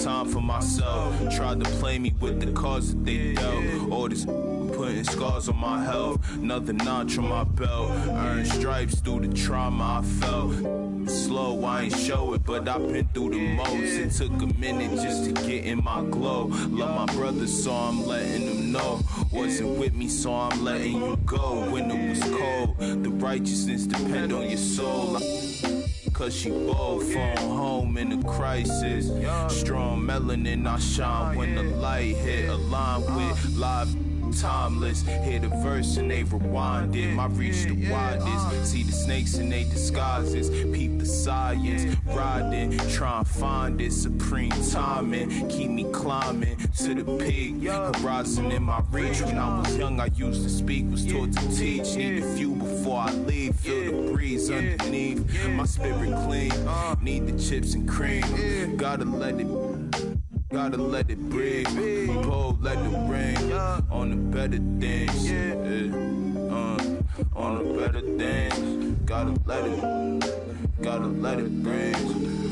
time for myself. Tried to play me with the cards that they dealt. All this putting scars on my health. Another notch on my belt. Earned stripes through the trauma I felt. Slow, I ain't show it, but I've been through the most. It took a minute just to get in my glow. Love my brothers, so I'm letting them know. Wasn't with me, so I'm letting you go. When it was cold, the righteousness depend on your soul. Cause she bold, phone home in a crisis. Strong melanin, I shine when the light hit. Aligned with live timeless. Hear the verse and they rewind it. My reach the widest. See the snakes in they disguises. Peep the science. Riding, try and find it. Supreme timing. Keep me climbing to the peak. Horizon in my reach. When I was young, I used to speak. Was taught to teach. Need a few before I leave. Feel the breeze underneath. My spirit clean. Need the chips and cream. Gotta let it breathe. Pull, let it rain. On the better things. On the better things. Gotta let it rain.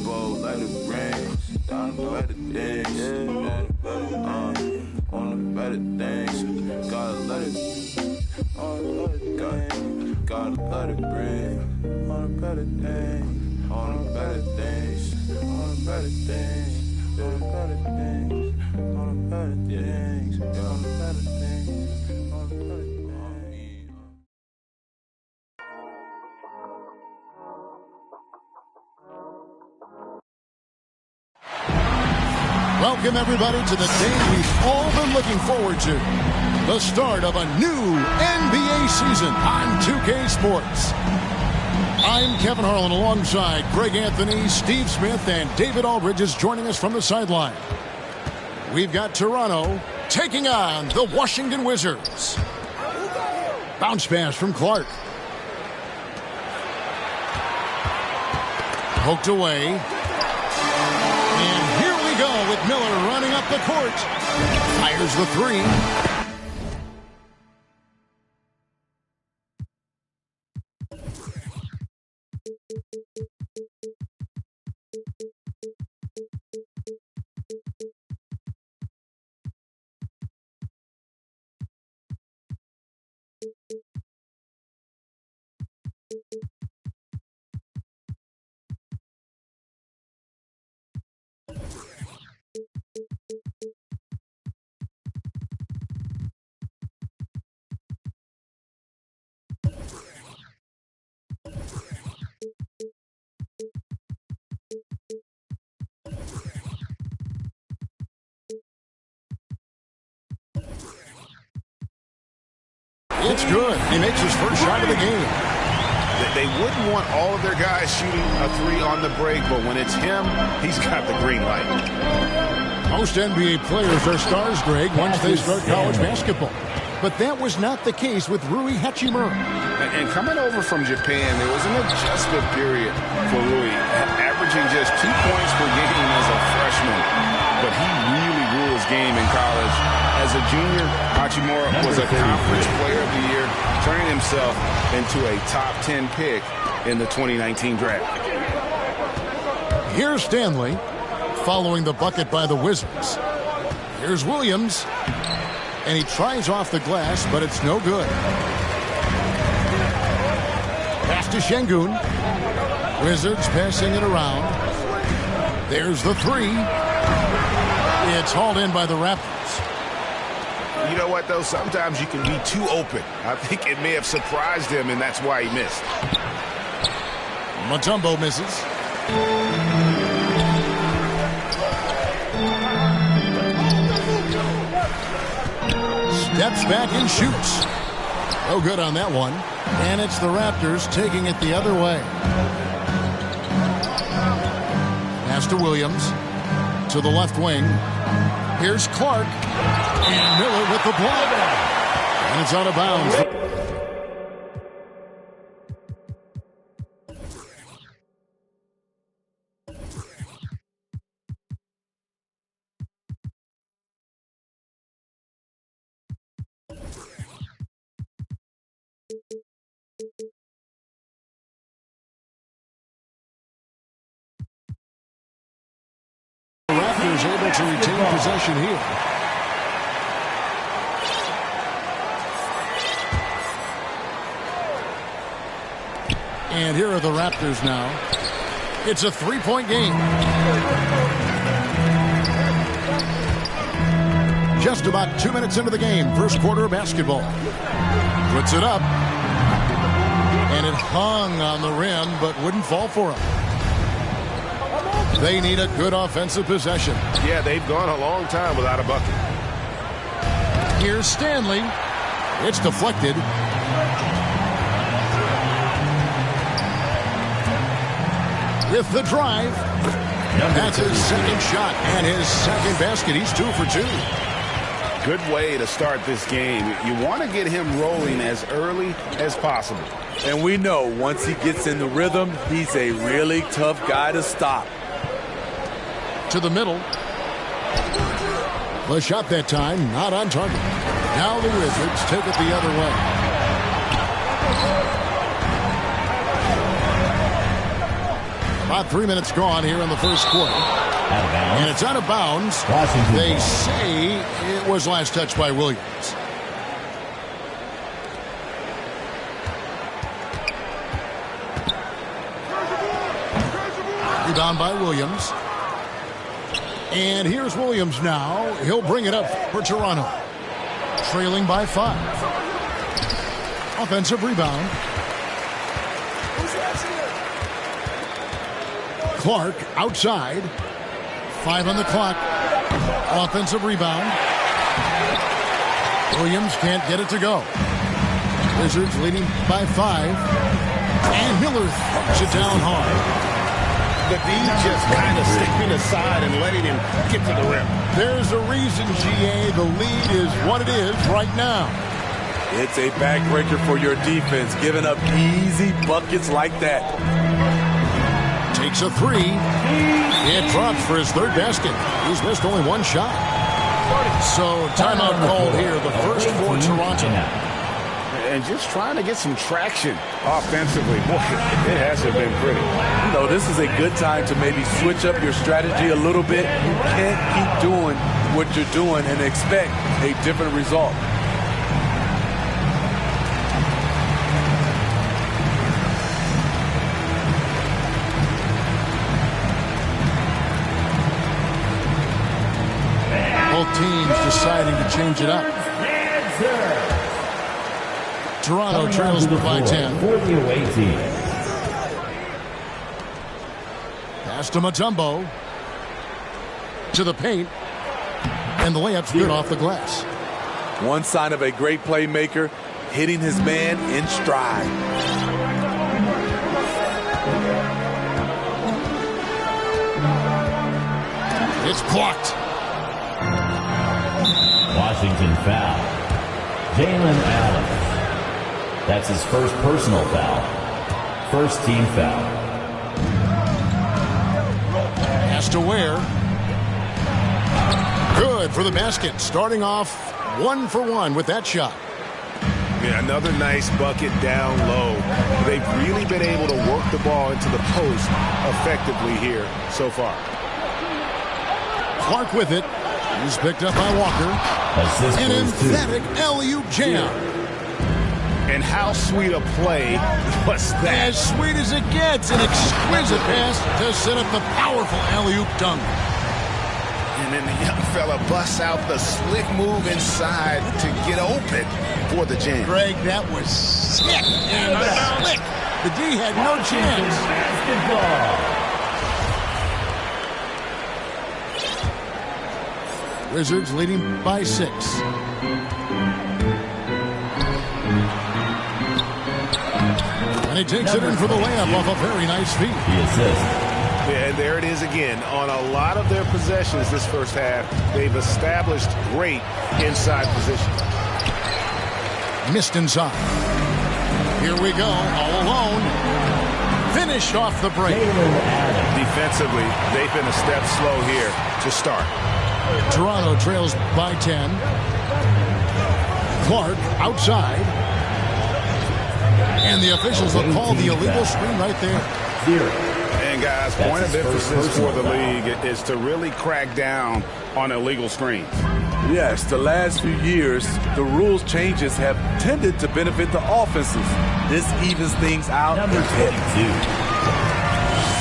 Pull, let it rain. On the better things. On the better things. Gotta let it rain. On the better things. On the better things. On the better things. On the better things, on the better things, on the better things, on the better things. Welcome everybody to the day we've all been looking forward to. The start of a new NBA season on 2K Sports. I'm Kevin Harlan alongside Greg Anthony, Steve Smith, and David Aldridge is joining us from the sideline. We've got Toronto taking on the Washington Wizards. Bounce pass from Clark. Poked away. And here we go with Miller running up the court. Fires the three. It's good. He makes his first shot of the game. They wouldn't want all of their guys shooting a three on the break, but when it's him, he's got the green light. Most NBA players are stars, Greg, once they start college basketball. But that was not the case with Rui Hachimura. And coming over from Japan, there was an adjustment period for Rui, averaging just 2 points per game as a freshman. But he really grew his game in college. As a junior, Hachimura was a Conference Player of the Year, turning himself into a top 10 pick in the 2019 draft. Here's Stanley, following the bucket by the Wizards. Here's Williams, and he tries off the glass, but it's no good. Pass to Şengün. Wizards passing it around. There's the three. It's hauled in by the Raptors. You know what, though? Sometimes you can be too open. I think it may have surprised him, and that's why he missed. Mutombo misses. Steps back and shoots. No good on that one. And it's the Raptors taking it the other way. Pass to Williams. To the left wing. Here's Clark. And Miller with the block. And it's out of bounds. Raptors able possession here. And here are the Raptors now. It's a three-point game. Just about 2 minutes into the game. First quarter of basketball. Puts it up. And it hung on the rim, but wouldn't fall for him. They need a good offensive possession. Yeah, they've gone a long time without a bucket. Here's Stanley. It's deflected. With the drive. That's his second shot and his second basket. He's 2 for 2. Good way to start this game. You want to get him rolling as early as possible. And we know once he gets in the rhythm, he's a really tough guy to stop. To the middle. The shot that time, not on target. Now the Wizards take it the other way. About 3 minutes gone here in the first quarter. And it's out of bounds. They say it was last touched by Williams. Rebound by Williams. And here's Williams now. He'll bring it up for Toronto. Trailing by 5. Offensive rebound. Clark outside. 5 on the clock. Offensive rebound. Williams can't get it to go. Wizards leading by 5. And Miller throws it down hard. The D just kind of stepping aside and letting him get to the rim. There's a reason, GA, the lead is what it is right now. It's a backbreaker for your defense, giving up easy buckets like that. Takes a 3. It drops for his third basket. He's missed only 1 shot. So timeout called here, the first for Toronto. And just trying to get some traction offensively. Boy, it hasn't been pretty. You know, this is a good time to maybe switch up your strategy a little bit. You can't keep doing what you're doing and expect a different result. Both teams deciding to change it up. Toronto trails by 10. Pass to Mutombo. To the paint. And the layup's good off the glass. One sign of a great playmaker, hitting his man in stride. It's blocked. Washington foul. Jalen Allen. That's his first personal foul. First team foul. Has to Ware. Good for the basket. Starting off 1 for 1 with that shot. Yeah, another nice bucket down low. They've really been able to work the ball into the post effectively here so far. Clark with it. He's picked up by Walker. An emphatic alley-oop jam. And how sweet a play was that? As sweet as it gets. An exquisite pass to set up the powerful alley-oop dunk. And then the young fella busts out the slick move inside to get open for the jam. Greg, that was sick and slick. The D had no chance. Wizards leading by 6. And he takes it in for the layup off a very nice feed. The assist. Yeah, and there it is again. On a lot of their possessions this first half, they've established great inside position. Missed inside. Here we go, all alone. Finished off the break. Defensively, they've been a step slow here to start. Toronto trails by 10. Clark outside. And the officials will call the illegal screen right there. And guys, point of emphasis for the league is to really crack down on illegal screens. Yes, the last few years, the rules changes have tended to benefit the offenses. This evens things out. Number 22.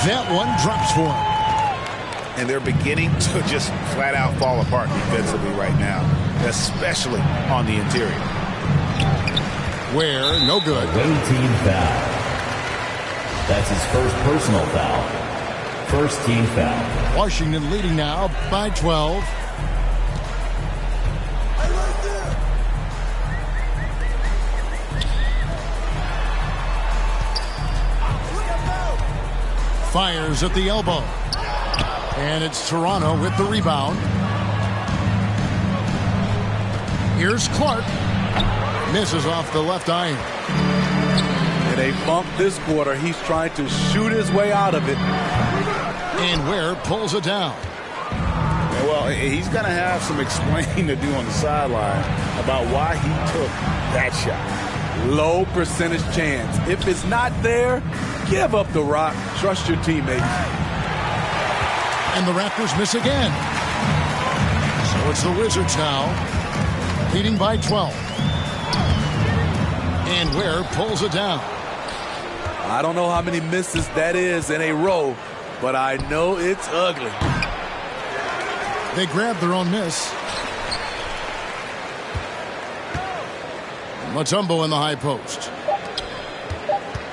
That one drops for him. And they're beginning to just flat out fall apart defensively right now, especially on the interior. Where, no good. Away team foul. That's his first personal foul. First team foul. Washington leading now by 12. Fires at the elbow. And it's Toronto with the rebound. Here's Clark. Misses off the left iron. And they bumped this quarter. He's trying to shoot his way out of it. And Ware pulls it down. Well, he's going to have some explaining to do on the sideline about why he took that shot. Low percentage chance. If it's not there, give up the rock. Trust your teammates. And the Raptors miss again. So it's the Wizards now, leading by 12. And Ware pulls it down. I don't know how many misses that is in a row, but I know it's ugly. They grab their own miss. Mutombo in the high post.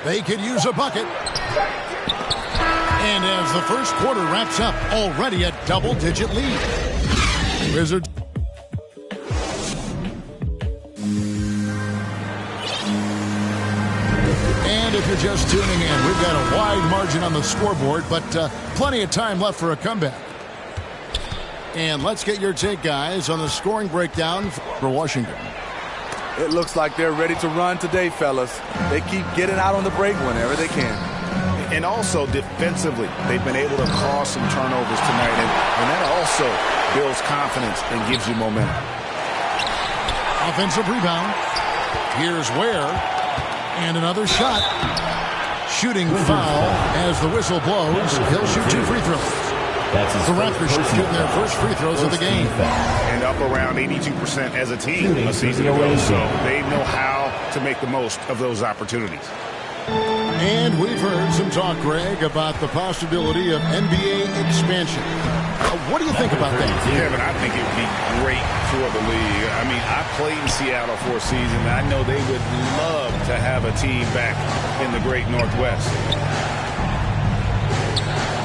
They could use a bucket. And as the first quarter wraps up, already a double-digit lead. Wizards. And if you're just tuning in, we've got a wide margin on the scoreboard, but plenty of time left for a comeback. And let's get your take, guys, on the scoring breakdown for Washington. It looks like they're ready to run today, fellas. They keep getting out on the break whenever they can. And also defensively, they've been able to cause some turnovers tonight, and that also builds confidence and gives you momentum. Offensive rebound. Here's Ware. And another shot. Shooting foul as the whistle blows. He'll shoot 2 free throws. The Raptors shooting their first free throws of the game. And up around 82% as a team a season ago, so they know how to make the most of those opportunities. And we've heard some talk, Greg, about the possibility of NBA expansion. What do you think about that? Kevin, I think it would be great for the league. I mean, I played in Seattle for a season, and I know they would love to have a team back in the great Northwest.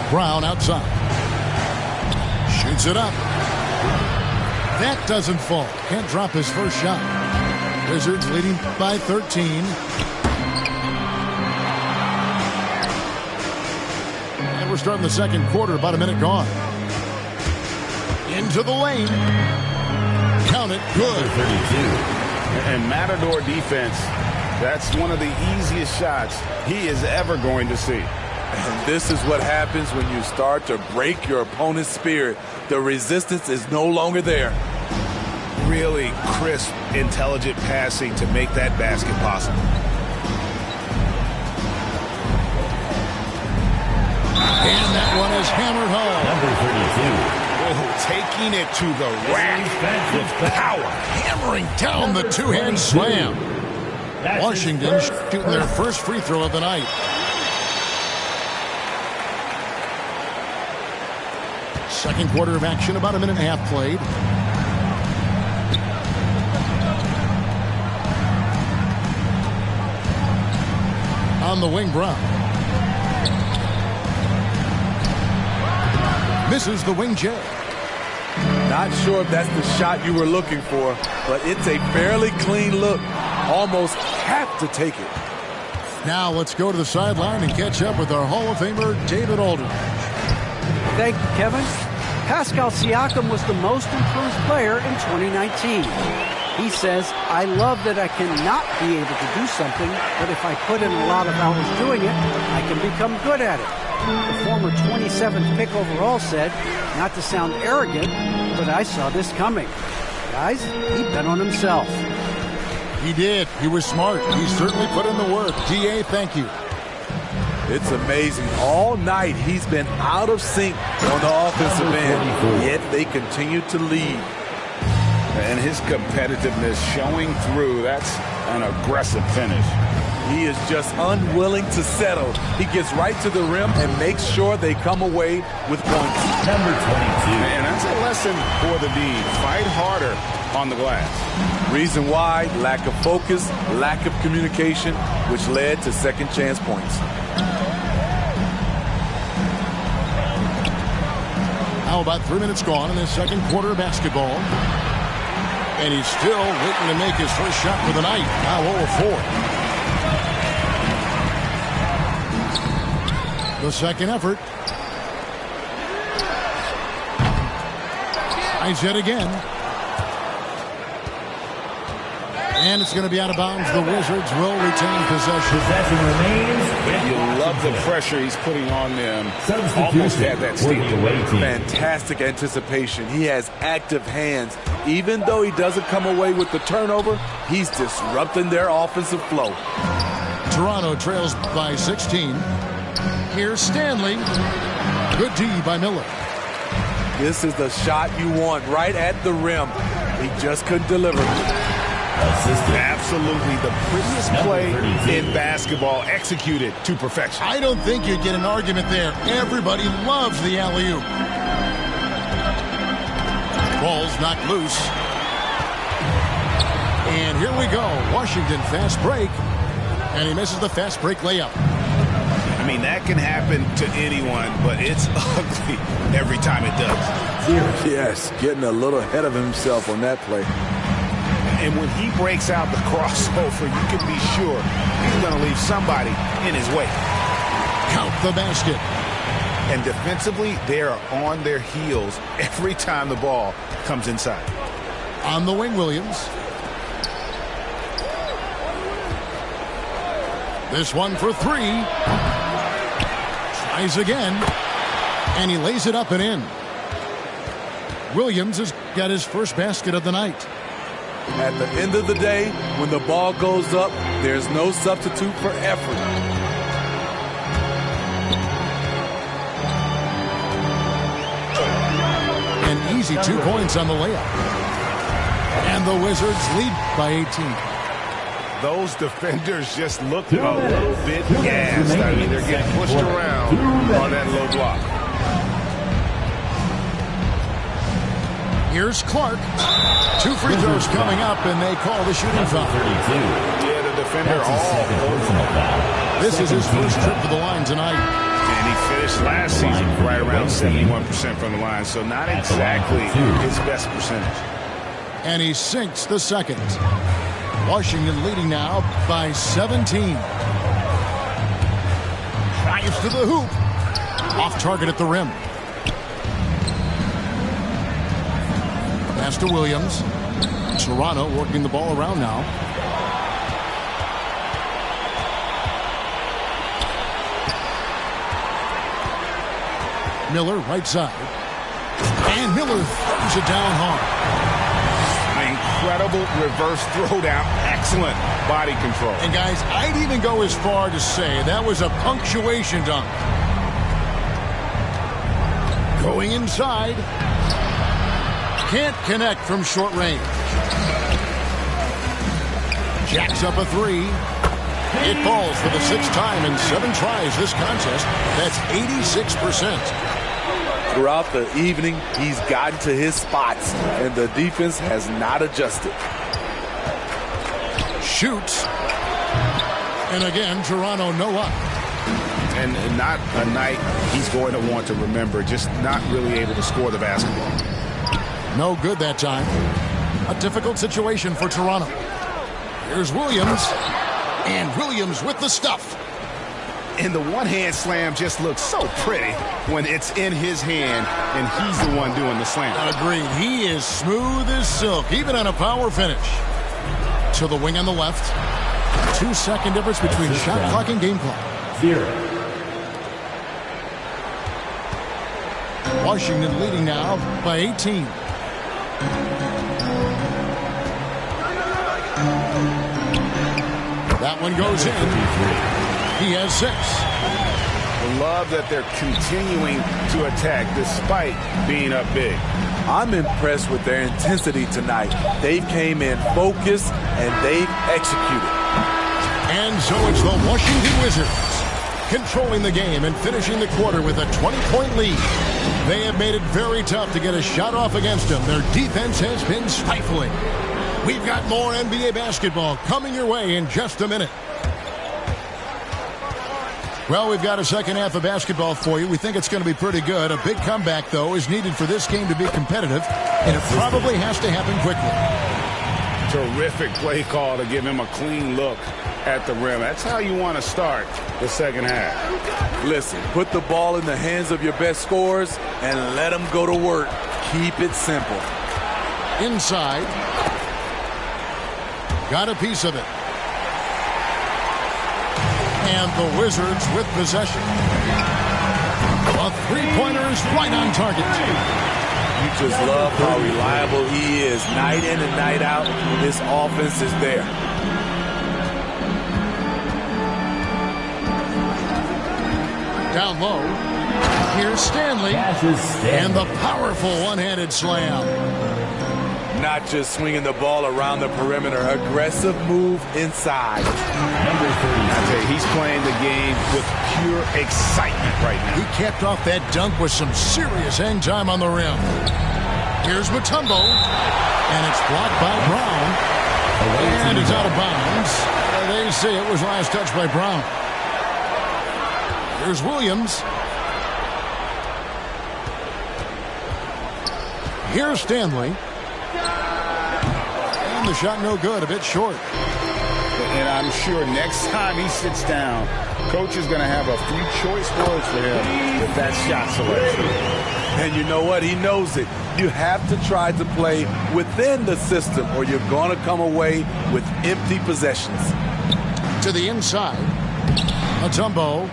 Brown outside. Shoots it up. That doesn't fall. Can't drop his first shot. Wizards leading by 13. And we're starting the second quarter, about a minute gone. Into the lane. Count it, good. 32. And Matador defense, that's one of the easiest shots he is ever going to see. And this is what happens when you start to break your opponent's spirit. The resistance is no longer there. Really crisp, intelligent passing to make that basket possible. And that one is hammered home. Number 32. Oh, taking it to the rack with power. Hammering down the two-hand slam. Washington shooting their first free throw of the night. Second quarter of action, about a minute and a half played. On the wing, Brown. Misses the wing J. Not sure if that's the shot you were looking for, but it's a fairly clean look. Almost have to take it. Now let's go to the sideline and catch up with our Hall of Famer, David Aldridge. Thank you, Kevin. Pascal Siakam was the most improved player in 2019. He says, I love that I cannot be able to do something, but if I put in a lot of hours doing it, I can become good at it. The former 27th pick overall said, not to sound arrogant, but I saw this coming. Guys, he bet on himself. He did. He was smart. He certainly put in the work. DA, thank you. It's amazing. All night he's been out of sync on the offensive end, yet they continue to lead. And his competitiveness showing through. That's an aggressive finish. He is just unwilling to settle. He gets right to the rim and makes sure they come away with points. Number 22. And that's a lesson for the D. Fight harder on the glass. Reason why: lack of focus, lack of communication, which led to second chance points. Now about 3 minutes gone in the second quarter of basketball. And he's still waiting to make his first shot for the night. Now 0-4. The second effort. Tries yet again. And it's going to be out of bounds. The Wizards will retain possession. Possession remains. You love the pressure he's putting on them. Substitution Almost had that for the steal. away team. Fantastic anticipation. He has active hands. Even though he doesn't come away with the turnover, he's disrupting their offensive flow. Toronto trails by 16. Here's Stanley. Good D by Miller. This is the shot you want right at the rim. He just couldn't deliver. Assisted. Absolutely the prettiest Number play 32. in basketball, executed to perfection. I don't think you'd get an argument there. Everybody loves the alley-oop. Ball's knocked loose. And here we go. Washington fast break. And he misses the fast break layup. I mean, that can happen to anyone, but it's ugly every time it does. Yes, getting a little ahead of himself on that play. And when he breaks out the crossover, you can be sure he's going to leave somebody in his way. Count the basket. And defensively, they are on their heels every time the ball comes inside. On the wing, Williams. This one for three. Tries again. And he lays it up and in. Williams has got his first basket of the night. At the end of the day, when the ball goes up, there's no substitute for effort. An easy 2 points on the layup. And the Wizards lead by 18. Those defenders just look a little bit gassed. I mean, they're getting pushed around on that low block. Here's Clark. 2 free throws coming up, and they call the shooting foul. 32. Yeah, the defender That's his second personal foul. This is his first trip to the line tonight. And he finished last season right around 71% from the line, so not exactly his best percentage. And he sinks the second. Washington leading now by 17. Drives to the hoop. Off target at the rim. Pass to Williams. Toronto working the ball around now. Miller right side. And Miller throws it down hard. Incredible reverse throwdown. Excellent body control. And guys, I'd even go as far to say that was a punctuation dunk. Going inside. Can't connect from short range. Jacks up a three. It falls for the 6th time in 7 tries this contest. That's 86%. Throughout the evening, he's gotten to his spots, and the defense has not adjusted. Shoots. And again, Toronto no up. And not a night he's going to want to remember, just not really able to score the basketball. No good that time. A difficult situation for Toronto. Here's Williams. And Williams with the stuff. And the one-hand slam just looks so pretty when it's in his hand and he's the one doing the slam. Agreed. He is smooth as silk, even on a power finish. To the wing on the left. 2-second difference between shot clock and game clock. 0. Washington leading now by 18. That one goes in. He has 6. love that they're continuing to attack despite being up big. I'm impressed with their intensity tonight. They came in focused and they've executed. And so it's the Washington Wizards controlling the game and finishing the quarter with a 20-point lead. They have made it very tough to get a shot off against them. Their defense has been stifling. We've got more NBA basketball coming your way in just a minute. Well, we've got a second half of basketball for you. We think it's going to be pretty good. A big comeback, though, is needed for this game to be competitive, and it probably has to happen quickly. Terrific play call to give him a clean look at the rim. That's how you want to start the second half. Listen, put the ball in the hands of your best scorers and let them go to work. Keep it simple. Inside. Got a piece of it. And the Wizards with possession. A three-pointer is right on target. You just love how reliable he is. Night in and night out, this offense is there. Down low. Here's Stanley. And the powerful one-handed slam. Not just swinging the ball around the perimeter. Aggressive move inside. I tell you, he's playing the game with pure excitement right now. He capped off that dunk with some serious hang time on the rim. Here's Mutombo. And it's blocked by Brown. And it's out of bounds. They say it was last touched by Brown. Here's Williams. Here's Stanley. And the shot no good, a bit short. And I'm sure next time he sits down, coach is going to have a few choice words for him with that shot selection. And you know what? He knows it. You have to try to play within the system or you're going to come away with empty possessions. To the inside. Mutombo.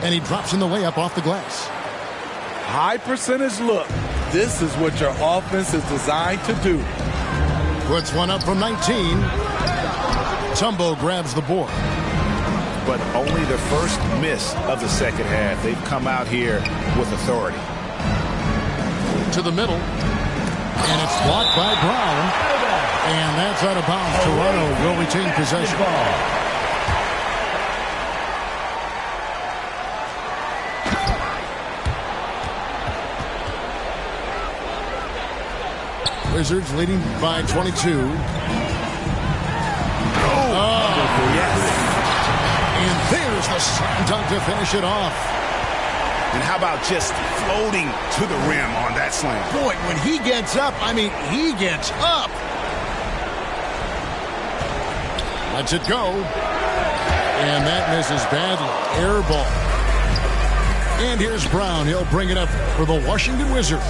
And he drops in the layup off the glass. High percentage look. This is what your offense is designed to do. Puts one up from 19. Mutombo grabs the board. But only the first miss of the second half. They've come out here with authority. To the middle. And it's blocked by Brown. And that's out of bounds. Toronto will retain possession. Wizards leading by 22. Yes. And there's the slam dunk to finish it off. And how about just floating to the rim on that slam? Boy, when he gets up, I mean, he gets up. Lets it go. And that misses badly. Air ball. And here's Brown. He'll bring it up for the Washington Wizards.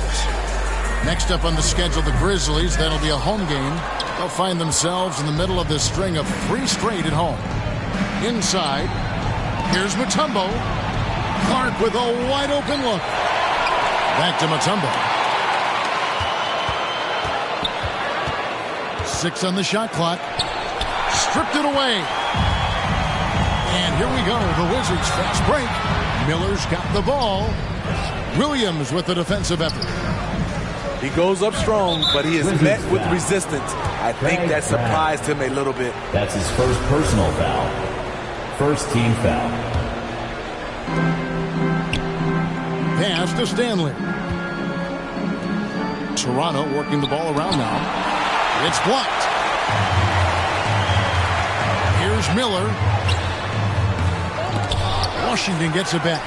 Next up on the schedule, the Grizzlies. That'll be a home game. They'll find themselves in the middle of this string of 3 straight at home. Inside, here's Mutombo. Clark with a wide-open look. Back to Mutombo. 6 on the shot clock. Stripped it away. And here we go. The Wizards fast break. Miller's got the ball. Williams with the defensive effort. He goes up strong, but he is met with resistance. I think that surprised him a little bit. That's his first personal foul. First team foul. Pass to Stanley. Toronto working the ball around now. It's blocked. Here's Miller. Washington gets it back.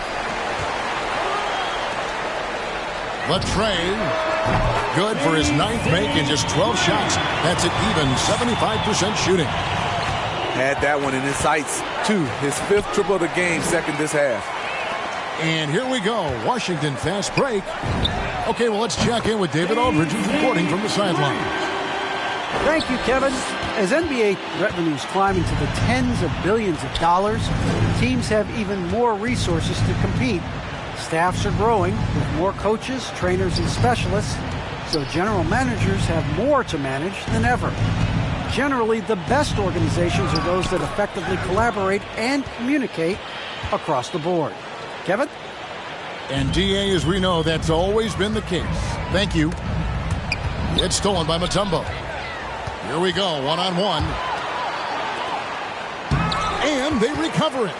Latrey. Good for his 9th make in just 12 shots. That's an even 75% shooting. Had that one in his sights, too. His 5th triple of the game, second this half. And here we go. Washington fast break. Okay, well, let's check in with David Aldridge reporting from the sideline. Thank you, Kevin. As NBA revenues climb into the tens of billions of dollars, teams have even more resources to compete. Staffs are growing with more coaches, trainers, and specialists, so general managers have more to manage than ever. Generally, the best organizations are those that effectively collaborate and communicate across the board. Kevin? And DA, as we know, that's always been the case. Thank you. It's stolen by Mutombo. Here we go, one-on-one. And they recover it.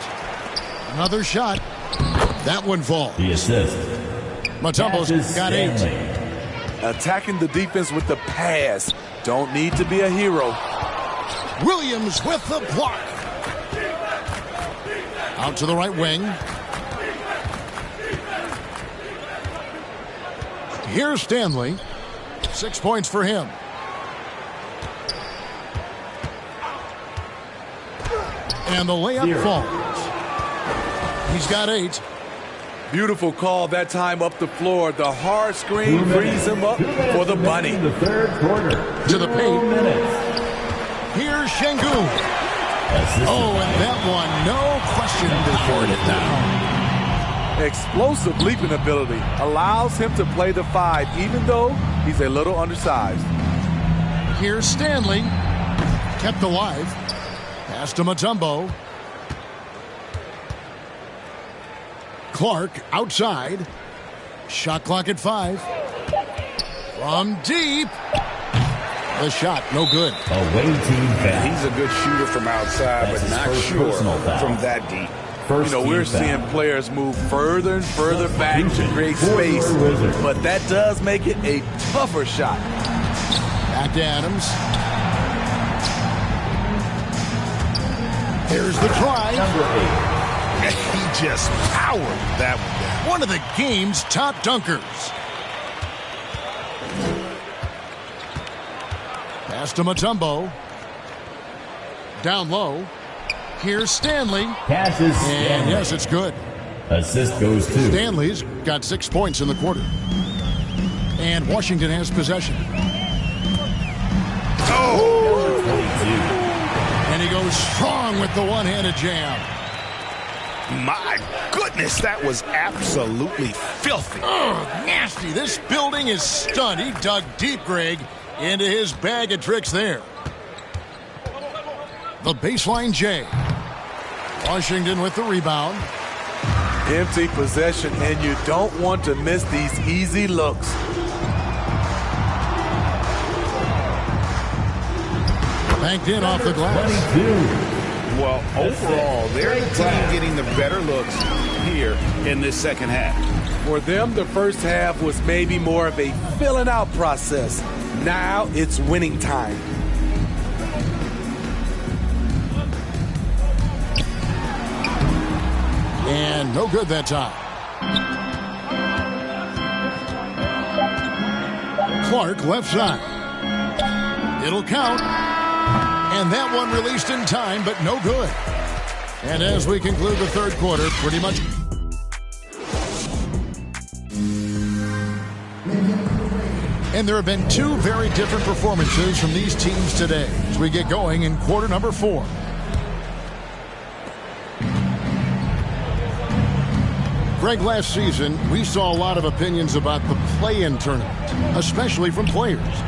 Another shot. That one falls. The assist. Mutombo's got 8. Attacking the defense with the pass. Don't need to be a hero. Williams with the block. Out to the right wing. Here's Stanley. 6 points for him. And the layup falls. He's got 8. Beautiful call that time up the floor. The hard screen frees him up for the bunny. The third quarter. To the paint. 2 minutes. Here's Şengün. Oh, and that one, no question, powered it down. Explosive leaping ability allows him to play the 5, even though he's a little undersized. Here's Stanley. Kept alive. Pass to Mutombo. Clark outside. Shot clock at 5. From deep. The shot, no good. Away team foul. He's a good shooter from outside, That's but not his first sure personal foul. from that deep. First We're team seeing foul. players move further and further back to create space, but that does make it a tougher shot. Back to Adams. Here's the try. Number 8. He just powered that one down. One of the game's top dunkers. Pass to Mutombo. Down low. Here's Stanley. Passes And Stanley. yes, it's good. Assist goes to Stanley's got 6 points in the quarter. And Washington has possession. number 22. And he goes strong with the one-handed jam. My goodness, that was absolutely filthy. Ugh, nasty. This building is stunned. He dug deep, Greg, into his bag of tricks there. The baseline J. Washington with the rebound. Empty possession, and you don't want to miss these easy looks. Banked in off the glass. 22. Well, overall, they're the team getting the better looks here in this second half. For them, the first half was maybe more of a filling out process. Now it's winning time. And no good that time. Clark left side. It'll count. And that one released in time, but no good. And as we conclude the third quarter, pretty much. And there have been 2 very different performances from these teams today as we get going in quarter number 4. Greg, last season, we saw a lot of opinions about the play-in tournament, especially from players.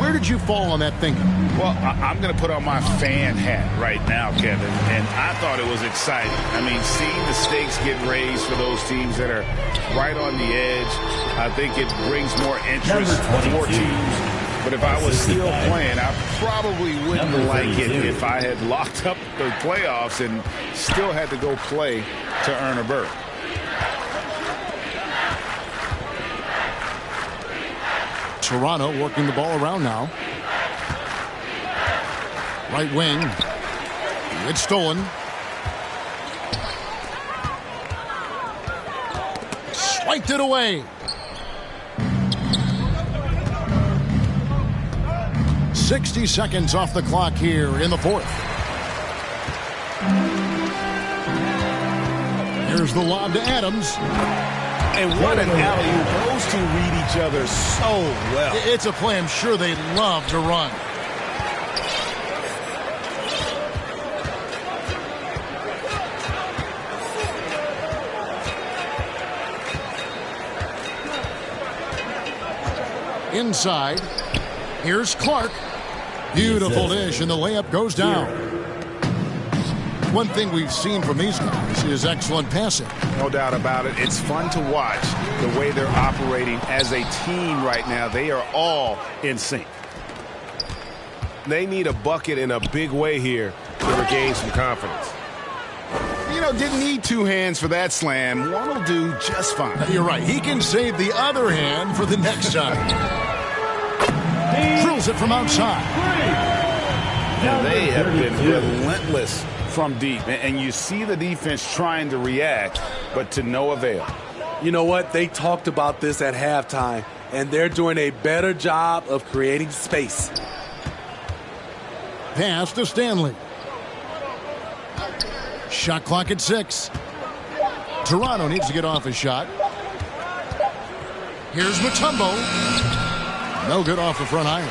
Where did you fall on that thinking? Well, I'm going to put on my fan hat right now, Kevin, and I thought it was exciting. I mean, seeing the stakes get raised for those teams that are right on the edge, I think it brings more interest for teams. But if I was still playing, I probably wouldn't like it if I had locked up the playoffs and still had to go play to earn a berth. Toronto working the ball around now. Right wing. It's stolen. Swiped it away. 60 seconds off the clock here in the fourth. Here's the lob to Adams. And what an alley-oop. Those two read each other so well. It's a play I'm sure they love to run. Inside. Here's Clark. Beautiful dish, and the layup goes down. One thing we've seen from these guys is excellent passing. No doubt about it. It's fun to watch the way they're operating as a team right now. They are all in sync. They need a bucket in a big way here to regain some confidence. You know, didn't need two hands for that slam. One will do just fine. You're right. He can save the other hand for the next time. Drills it from outside. And they have been relentless from deep. And you see the defense trying to react, but to no avail. You know what? They talked about this at halftime, and they're doing a better job of creating space. Pass to Stanley. Shot clock at 6. Toronto needs to get off his shot. Here's Mutombo. No good off the front iron.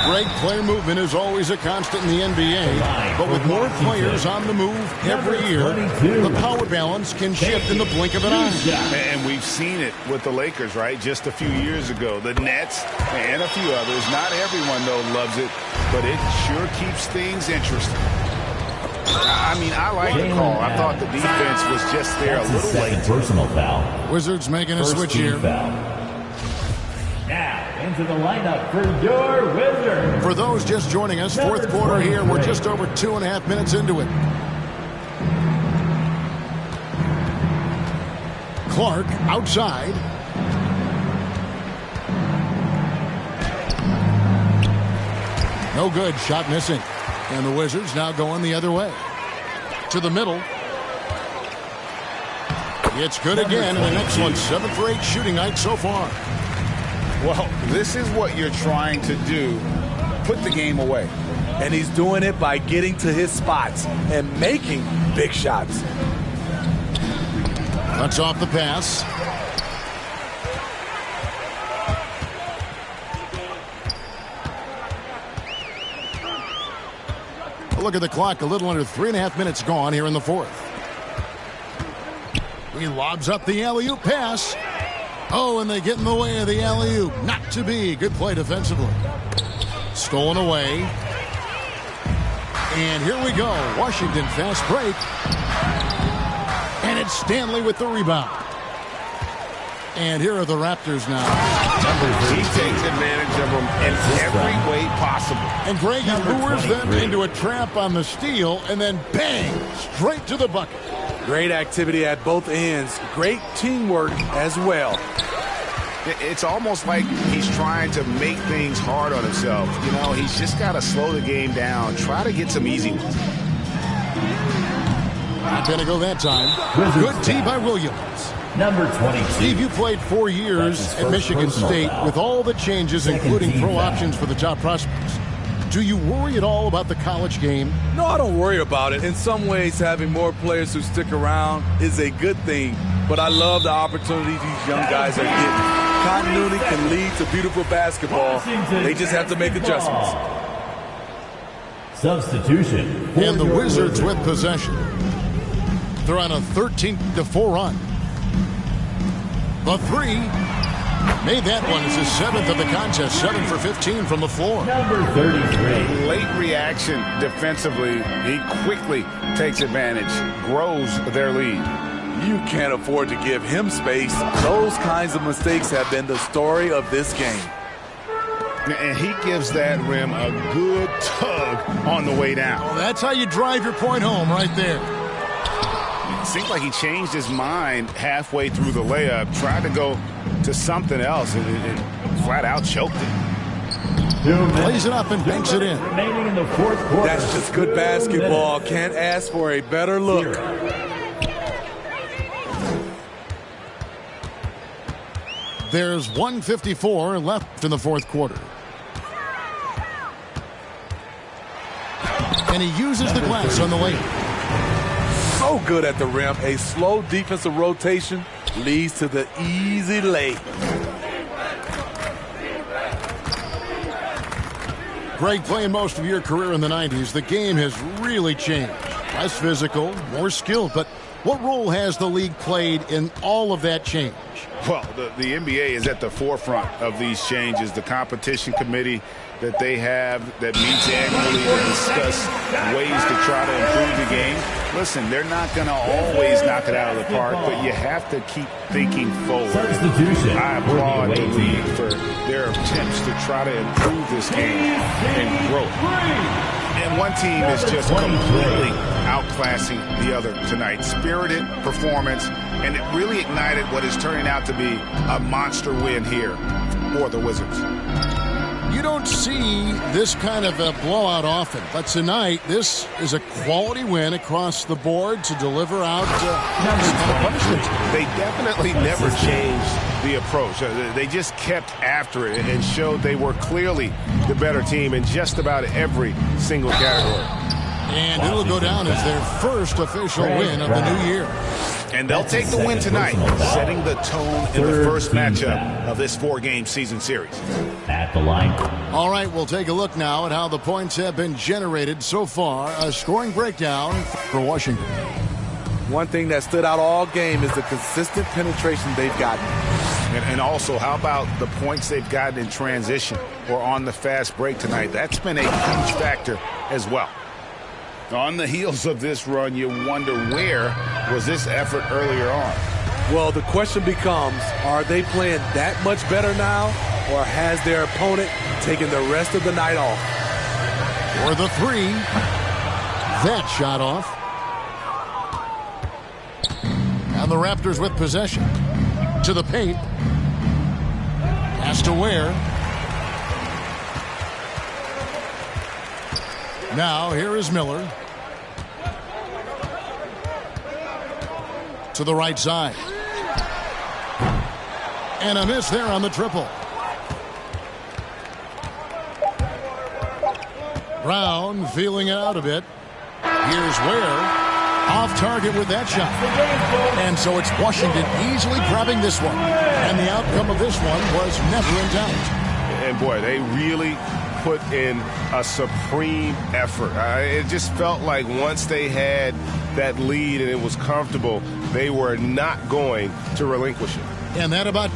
Great player movement is always a constant in the NBA, but with more players on the move every year, the power balance can shift in the blink of an eye. And we've seen it with the Lakers, right? Just a few years ago. The Nets and a few others. Not everyone, though, loves it, but it sure keeps things interesting. I mean, I like the call. I thought the defense was just there a little late. Personal foul. Wizards making a switch here. Foul. Now, into the lineup for your Wizards. For those just joining us, fourth quarter here. We're just over 2.5 minutes into it. Clark outside. No good. Shot missing. And the Wizards now going the other way. To the middle. It's good again. And the next one, 7 for 8 shooting night so far. Well, this is what you're trying to do. Put the game away. And he's doing it by getting to his spots and making big shots. Cuts off the pass. Look at the clock. A little under 3.5 minutes gone here in the fourth. He lobs up the alley-oop pass. Oh, and they get in the way of the alley-oop. Not to be. Good play defensively. Stolen away. And here we go. Washington fast break. And it's Stanley with the rebound. And here are the Raptors now. He takes advantage of them in every way possible. And Greg lures them into a trap on the steal, and then bang, straight to the bucket. Great activity at both ends. Great teamwork as well. It's almost like he's trying to make things hard on himself. You know, he's just got to slow the game down. Try to get some easy ones. Not going to go that time. Good tee by Williams. Number 22. Steve, you played 4 years at Michigan State with all the changes, including pro options for the top prospects. Do you worry at all about the college game? No, I don't worry about it. In some ways, having more players who stick around is a good thing. But I love the opportunities these young guys are getting. Continuity can lead to beautiful basketball. They just have to make adjustments. Substitution. And the Wizards with possession. They're on a 13-4 run. The three. Made that one as his 7th of the contest. 7 for 15 from the floor. Number 33. Late reaction defensively. He quickly takes advantage, grows their lead. You can't afford to give him space. Those kinds of mistakes have been the story of this game. And he gives that rim a good tug on the way down. Well, that's how you drive your point home right there. It seems like he changed his mind halfway through the layup, tried to go to something else, and flat out choked it. Plays it up and banks it in. Remaining in the fourth quarter. That's just good basketball. Can't ask for a better look. There's 1:54 left in the fourth quarter. And he uses the glass on the layup. So good at the rim. A slow defensive rotation leads to the easy lay. Greg, playing most of your career in the 90s, the game has really changed. Less physical, more skilled, but what role has the league played in all of that change? Well, the NBA is at the forefront of these changes. The competition committee that they have that meets annually to discuss ways to try to improve the game. Listen, they're not going to always knock it out of the park, but you have to keep thinking forward. I applaud the league for their attempts to try to improve this game and grow it. And one team is just completely outclassing the other tonight. Spirited performance, and it really ignited what is turning out to be a monster win here for the Wizards. You don't see this kind of a blowout often, but tonight this is a quality win across the board to deliver out punishment. They definitely never changed the approach. They just kept after it and showed they were clearly the better team in just about every single category. And it'll go down as their first official win of the new year. And they'll take the win tonight, setting the tone in the first matchup of this 4-game season series. At the line. All right, we'll take a look now at how the points have been generated so far. A scoring breakdown for Washington. One thing that stood out all game is the consistent penetration they've gotten. And also, how about the points they've gotten in transition or on the fast break tonight? That's been a huge factor as well. On the heels of this run, you wonder where was this effort earlier on? Well, the question becomes, are they playing that much better now, or has their opponent taken the rest of the night off? For the three, that shot off. And the Raptors with possession. To the paint. Pass to Ware. Now, here is Miller. To the right side. And a miss there on the triple. Brown feeling it out a bit. Here's Ware. Off target with that shot. And so it's Washington easily grabbing this one. And the outcome of this one was never in doubt. And boy, they really put in a supreme effort. It just felt like once they had that lead and it was comfortable, they were not going to relinquish it. And that about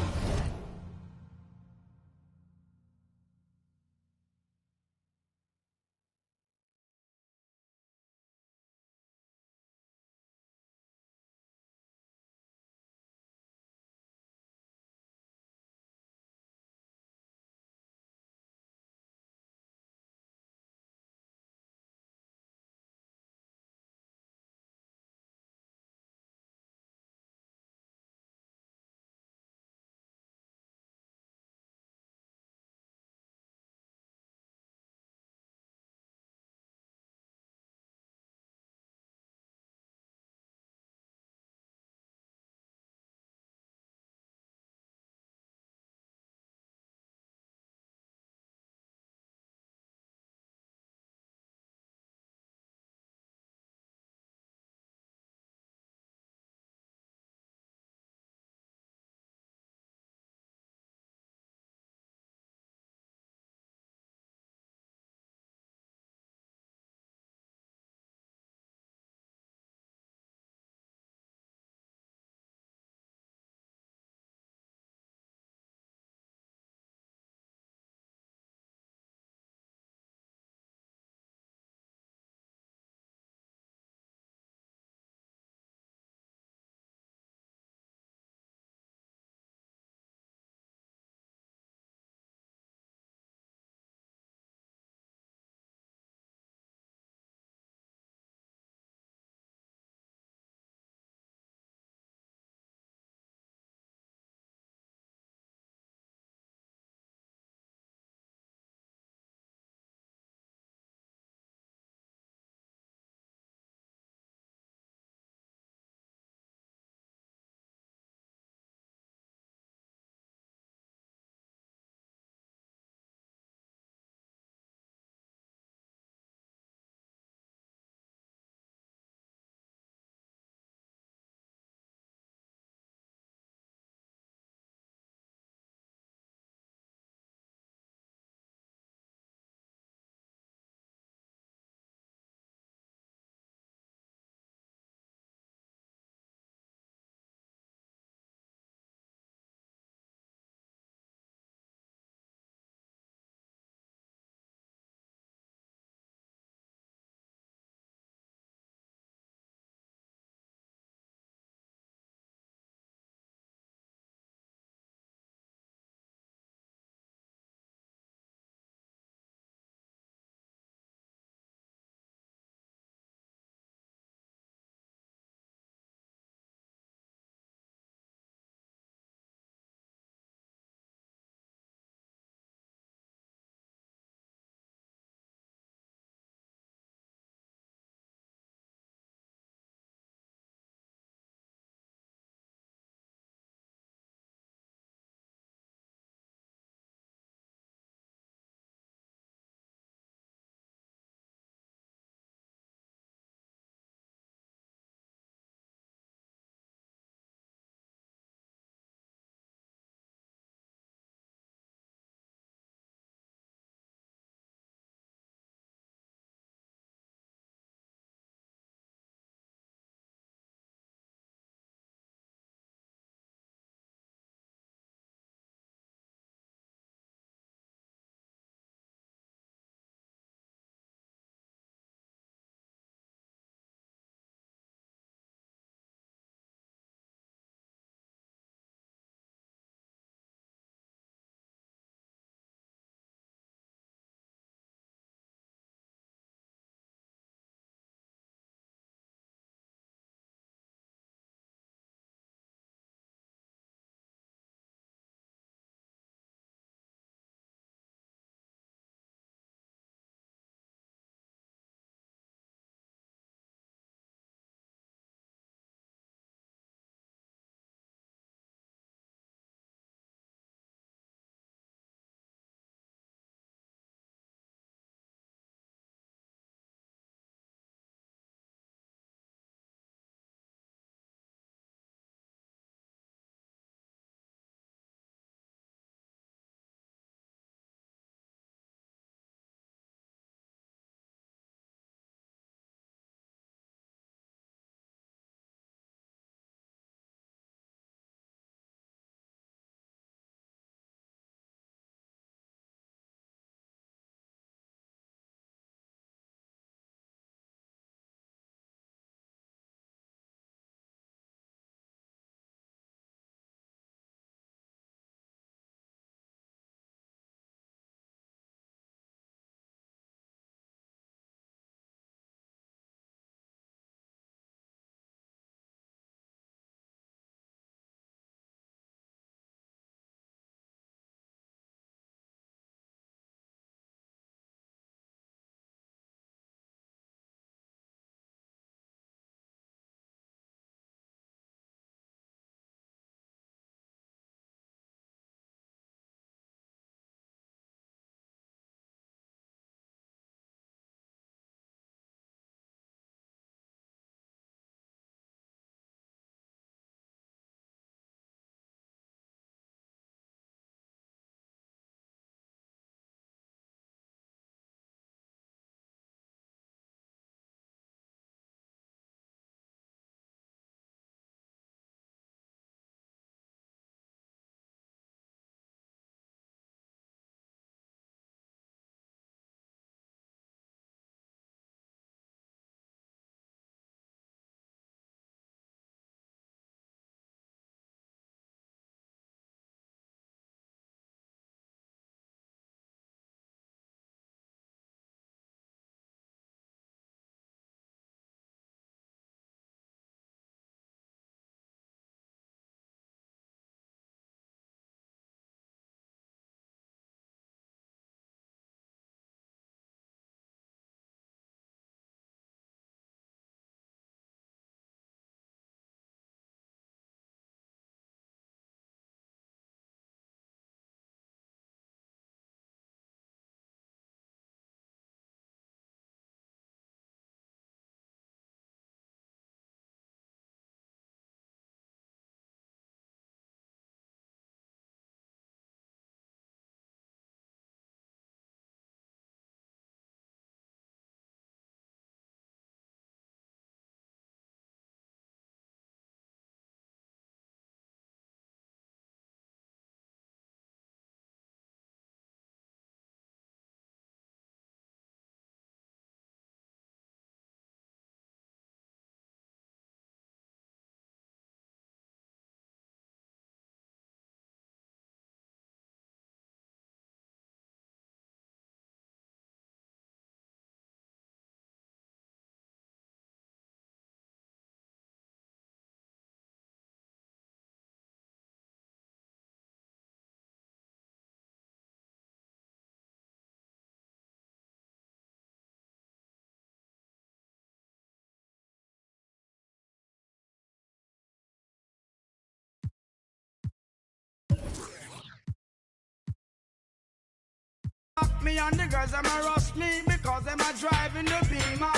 Me and the girls them a rush me because them a driving the Beamer.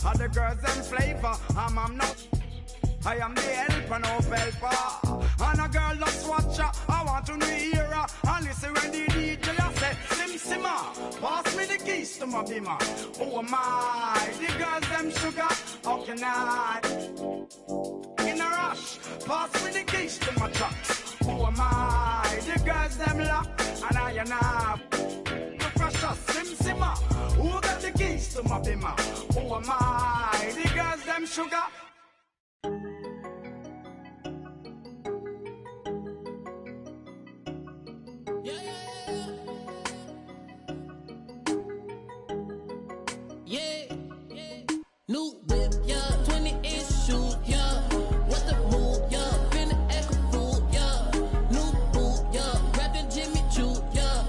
And the girls them flavor, I'm not. I am the helper, no helper. And a girl just watch her, I want to hear her. And listen when the DJ a say, Sim Simma, pass me the keys to my Beamer. Oh my, the girls them sugar, how can I? In a rush, pass me the keys to my trucks. Oh my, the girls them lock, and I the precious Sim Simma, who got the keys to my Beamer? Oh my, the girls them sugar. New whip, yeah, 20-inch shoes, yeah. What the move, yeah. Finna act a fool, yeah. New boot, yeah. Wrapped in Jimmy Choo, yeah.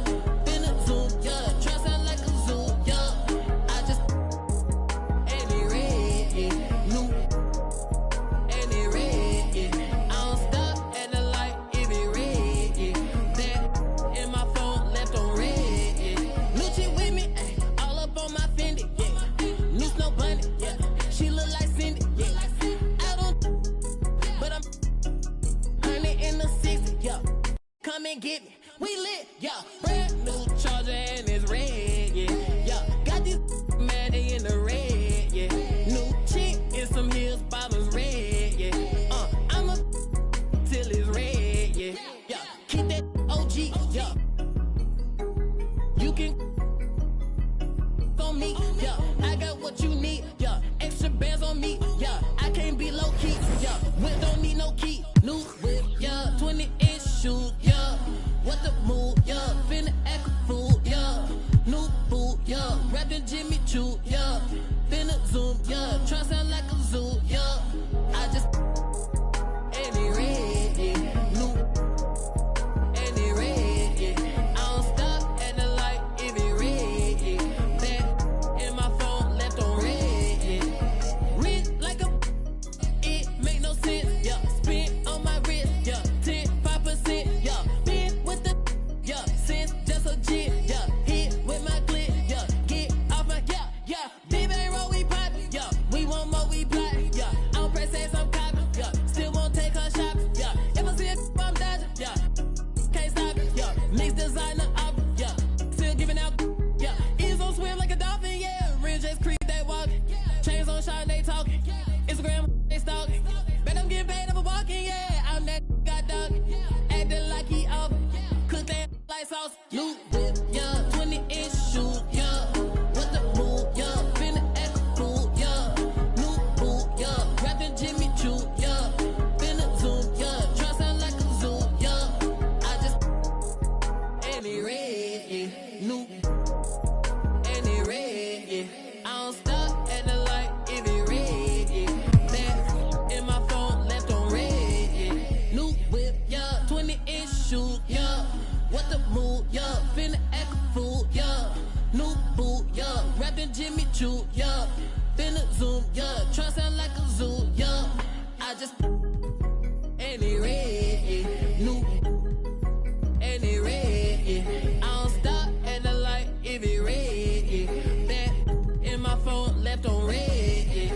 Finna zoom, yeah. Try sound like a zoo, yeah. I just and it red, yeah. New and it red, yeah. I don't stop at the light if it red, yeah. That in my phone left on red, yeah. New chick with me, ay, all up on my Fendi, yeah. New Snow Bunny. She look like Cindy, yeah. I don't, but I'm 100 in the 60, yeah. Come and get me, we lit, yeah. Brand new Charger and it's red, yeah. Yeah, got these mad they in the red, yeah. New chick in some heels, bottoms red, yeah. I'm a till it's red, yeah. Yeah, keep that OG, yeah. You can on me, yeah. I got what you need, yeah. Extra bands on me, yeah. I can't be low key, yeah. Whip don't need no key. New whip, yeah. 20-inch shoes, yeah. What the move, yeah. Finna act a fool, yeah. New boot, yeah. Wrapped in Jimmy Choo, yeah. Finna zoom, yeah. Try sound like a zoo, yeah. I just and it red, yeah. New and it red, yeah. I don't stop at the light if it red, yeah. Back in my phone left on red, yeah. Rich like a it make no sense, yeah. Spin on my wrist, yeah. 5%, yeah. Been with the yeah. Since just a jit, yeah. Hit with my clip, yeah. Get off my yeah. Big bang roll, we pop, yeah. We want more, we plot, yeah. I'm press ass, I'm copy, yeah. Still won't take her shopping, yeah. If I see a I'm dodging, yeah. Can't stop it, yeah. Mix designer up, yeah. Still giving out, yeah. Ears on swim like a dolphin, yeah. Ridge just creep, they walking. Chains on shot, they talking. Instagram, they stalking. Bet I'm getting paid over walking, yeah. I'm that got dog. Acting like he off. Cook that like sauce. New whip, yeah. 20-inch shoes, yeah. What the move, yeah. Finna act a fool, yeah. New boot, yeah. Wrapped in Jimmy Choo, yeah. Finna zoom, yeah. Try sound like a zoo, yeah. I just and it red, yeah. New and it red, yeah. I don't stop at the light if it red, yeah. Back in my phone left on red, yeah. New whip, yeah. 20-inch shoes, yeah. What the move, yeah. Finna act a fool, yeah. New boot, yeah. Wrapped in Jimmy Choo, yeah. Finna zoom, yeah. Try sound like a zoo, yeah. I just and it red, yeah. New and it red, yeah. I don't stop at the light if it red, yeah. Back in my phone left on red, yeah.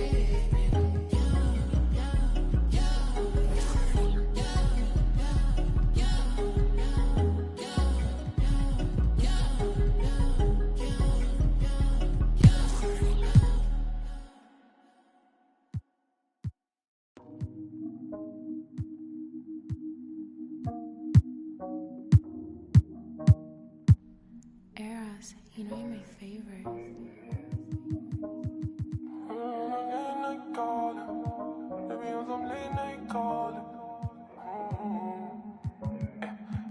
Eros, you know you're my favorite.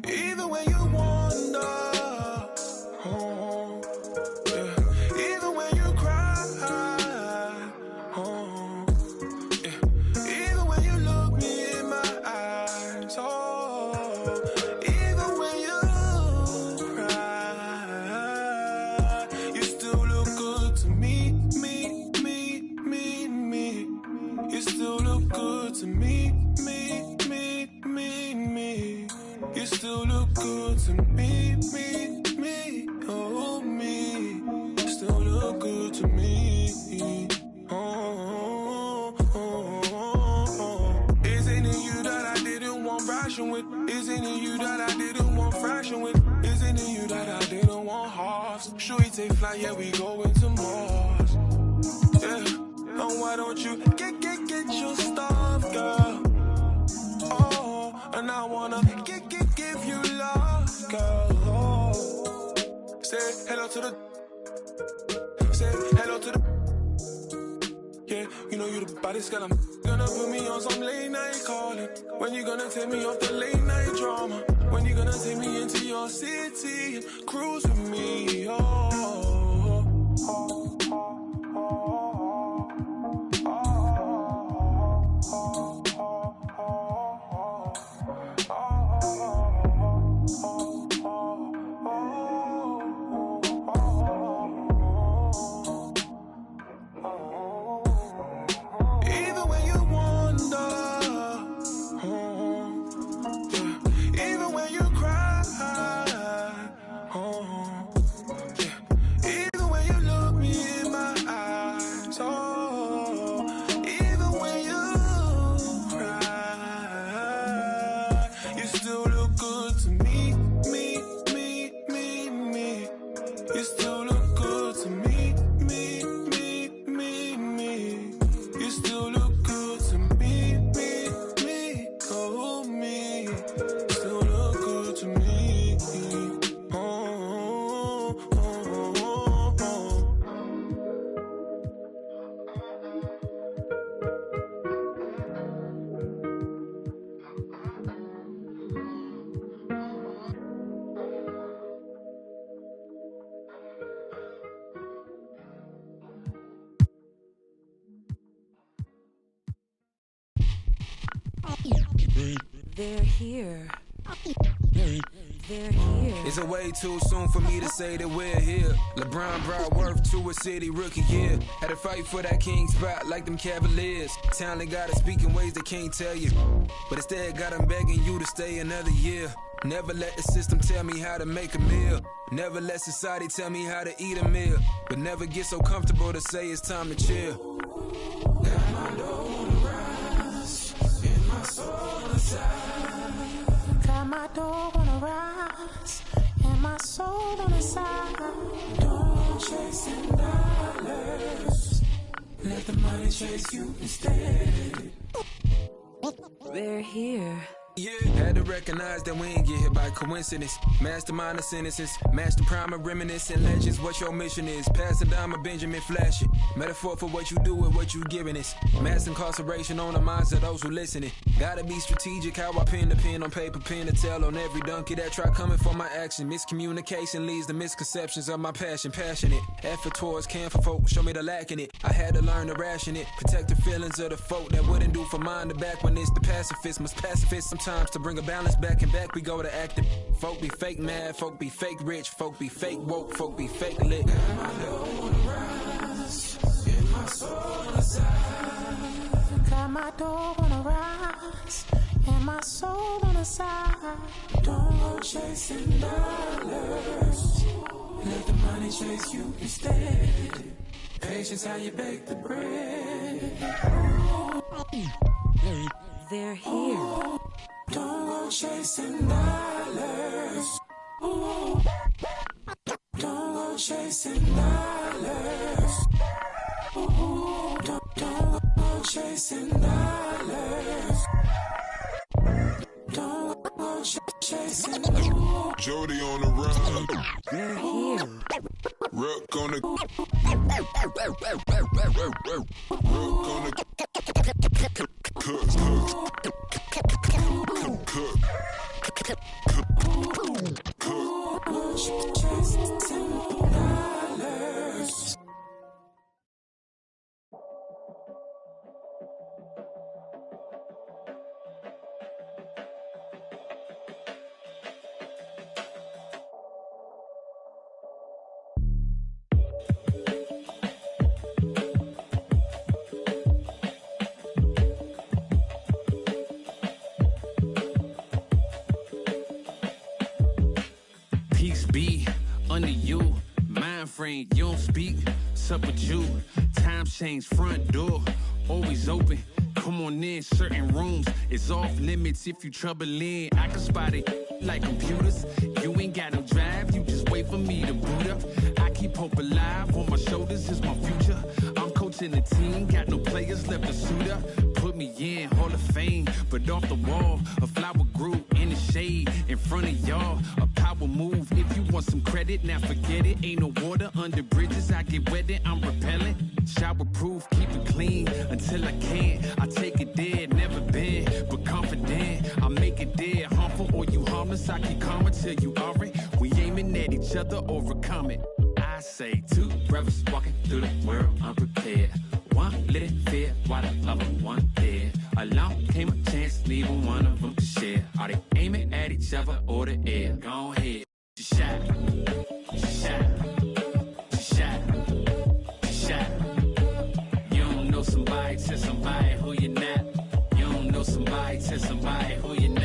Even when you wander, even when you cry, even when you look me in my eyes, even when you cry, you still look good to you that I didn't want halves. Should we take flight? Yeah, we going to Mars. Yeah, and why don't you get your stuff, girl? Oh, and I wanna give you love, girl. Oh. Say hello to the. Say hello to the. Yeah, you know you the baddest girl. I'm gonna put me on some late night calling. When you gonna take me off the late night drama? When you gonna take me into your city and cruise with me? They're here. They're here. Is it way too soon for me to say that we're here? LeBron brought worth to a city rookie year. Had to fight for that king spot like them Cavaliers. Talent gotta speak in ways they can't tell you, but instead got them begging you to stay another year. Never let the system tell me how to make a meal. Never let society tell me how to eat a meal. But never get so comfortable to say it's time to chill. Got my dough on the rise, and my soul on the side. Got my dough on the rise, and my soul on the side. Don't chasing dollars, let the money chase you instead. They're here. Yeah, had to recognize that we ain't get hit by coincidence. Mastermind of sentences, master prime of reminiscent legends. What your mission is, pass it down, my Benjamin Flash it. Metaphor for what you do with what you giving us. Mass incarceration on the minds of those who listening. Gotta be strategic how I pen the pen on paper, pen to tell on every donkey that try coming for my action. Miscommunication leads to misconceptions of my passion. Passionate, effort towards care for folk, show me the lack in it. I had to learn to ration it, protect the feelings of the folk that wouldn't do for mine to back when it's the pacifist. Must pacifist sometimes to bring a balance back and back we go to active. Folk be fake mad, folk be fake rich, folk be fake woke, folk be fake lit. Got my dough on the rise, and my soul on the side. Got my dough on the rise, and my soul on the side. Don't go chasing dollars, let the money chase you instead. Patience how you bake the bread. They're here. Don't go chasing dollars. Don't go chasing dollars. Don't go chasing dollars. Don't go chasing dollars. Jody on the run. They're here. Rook on the. Rook on the. Peace be under you, mind frame, you don't speak, sup with you, time change, front door, always open, come on in, certain rooms, it's off limits if you trouble in, I can spot it like computers, you ain't got no drive, for me to boot up. I keep hope alive, on my shoulders is my future. I'm coaching the team, got no players left to suit up. Put me in Hall of Fame, but off the wall, a flower grew in the shade in front of y'all. A power move, if you want some credit, now forget it. Ain't no water under bridges, I get wetted, I'm repellent. Shower proof, keep it clean until I can't. I take it there, never been, but confident. I make it there, harmful or you harmless. I keep calm until you aren't. We aiming at each other, overcome it. I say two brothers walking through the world unprepared. One lit fear while the other one dead. Along came a chance, neither one of them to share. Are they aiming at each other or the air? Go ahead, shot, shot, shot, shot. You don't know somebody, tell somebody who you're not. You don't know somebody, tell somebody who you're not.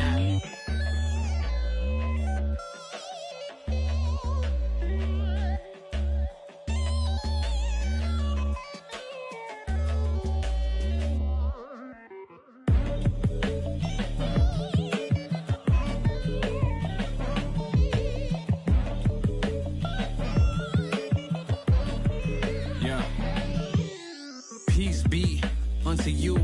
Unto you,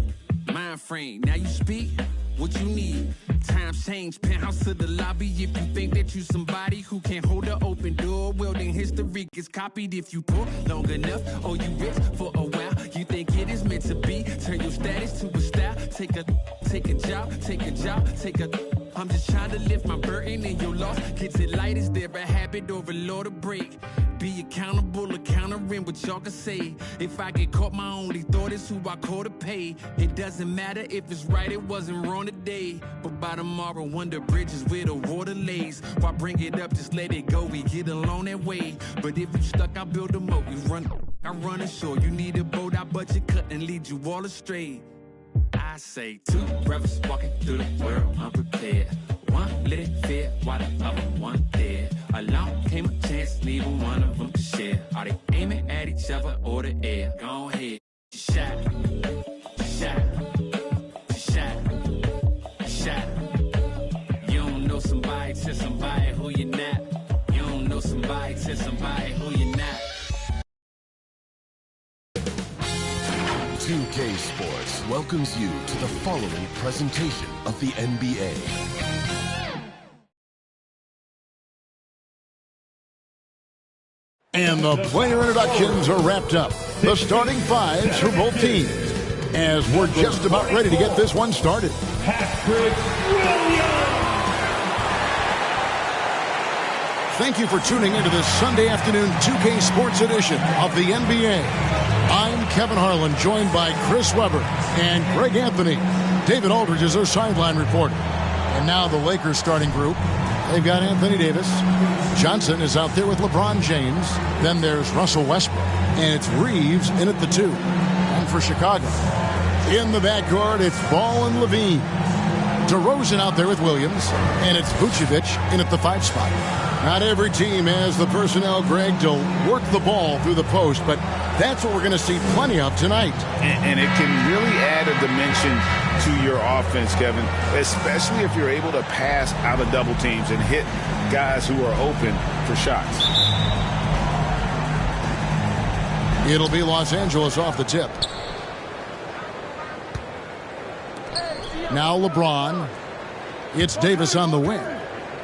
mind frame. Now you speak what you need. Times change, penthouse to the lobby. If you think that you somebody who can't hold an open door, well then history gets copied. If you pull long enough, or you rich for a while, you think it is meant to be. Turn your status to a style. Take a job, take a job, take a. I'm just trying to lift my burden and your loss gets it light. Is there a habit or a law to break? Be accountable, countering what y'all can say. If I get caught, my only thought is who I call to pay. It doesn't matter if it's right, it wasn't wrong today. But by tomorrow, wonder bridges where the water lays. Why bring it up, just let it go, we get along that way. But if you stuck, I build a moat, you run, I run ashore. You need a boat, I budget cut and lead you all astray. I say two brothers walking through the world unprepared. One lit it fear while the other one dead. Along came a chance, neither one of them to share. Are they aiming at each other or the air? Go ahead, shot, shot, shot, shot. You don't know somebody, tell somebody who you're not. You don't know somebody, tell somebody who you're not. 2K Sports welcomes you to the following presentation of the NBA. And the player introductions are wrapped up. The starting fives for both teams. As we're just about ready to get this one started. Patrick Williams. Thank you for tuning into this Sunday afternoon 2K Sports edition of the NBA. I'm Kevin Harlan, joined by Chris Webber and Greg Anthony. David Aldridge is our sideline reporter. And now the Lakers starting group. They've got Anthony Davis. Johnson is out there with LeBron James. Then there's Russell Westbrook. And it's Reeves in at the 2. And for Chicago, in the backcourt, it's Ball and Levine. DeRozan out there with Williams. And it's Vucevic in at the 5 spot. Not every team has the personnel, Greg, to work the ball through the post, but that's what we're going to see plenty of tonight. And it can really add a dimension to your offense, Kevin, especially if you're able to pass out of double teams and hit guys who are open for shots. It'll be Los Angeles off the tip. Now LeBron. It's Davis on the wing.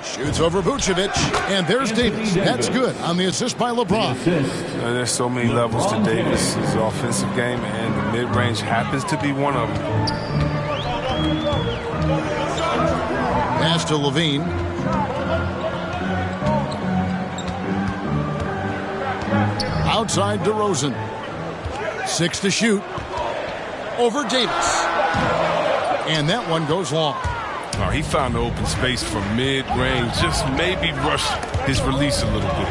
Shoots over Vucevic, and there's Davis. That's good on the assist by LeBron. There's so many levels to Davis' offensive game, and the mid-range happens to be one of them. Pass to Levine. Outside DeRozan. 6 to shoot. Over Davis. And that one goes long. Oh, he found the open space from mid-range, just maybe rush his release a little bit.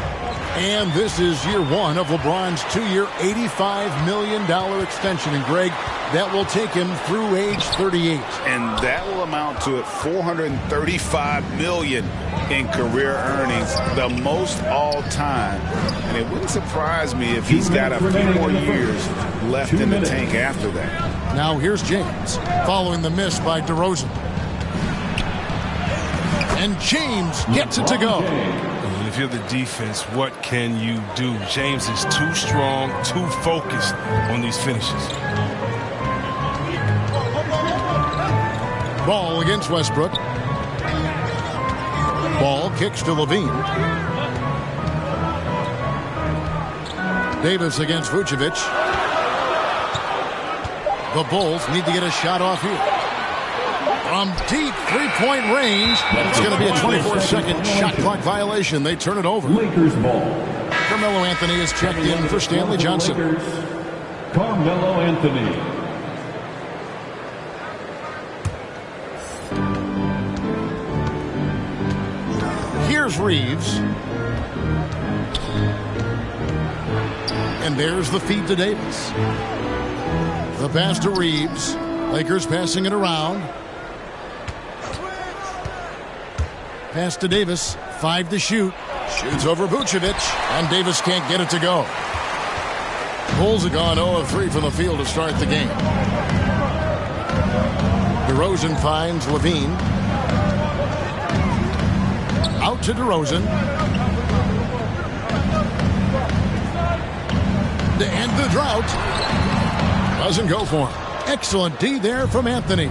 And this is year 1 of LeBron's 2-year, $85 million extension. And, Greg, that will take him through age 38. And that will amount to $435 million in career earnings, the most all time. And it wouldn't surprise me if he's got a few more years left in the tank after that. Now here's James, following the miss by DeRozan. And James gets it to go. if you're the defense, what can you do? James is too strong, too focused on these finishes. Ball against Westbrook. Ball kicks to Levine. Davis against Vucevic. The Bulls need to get a shot off here. From deep three-point range, it's going to be a 24-second shot clock violation. They turn it over. Lakers ball. Carmelo Anthony is checked in for Stanley Johnson. Carmelo Anthony. Here's Reeves. And there's the feed to Davis. The pass to Reeves. Lakers passing it around. Pass to Davis. 5 to shoot. Shoots over Vucevic. And Davis can't get it to go. Bulls have gone 0 of 3 from the field to start the game. DeRozan finds Levine. Out to DeRozan. To end the drought. Doesn't go for him. Excellent D there from Anthony.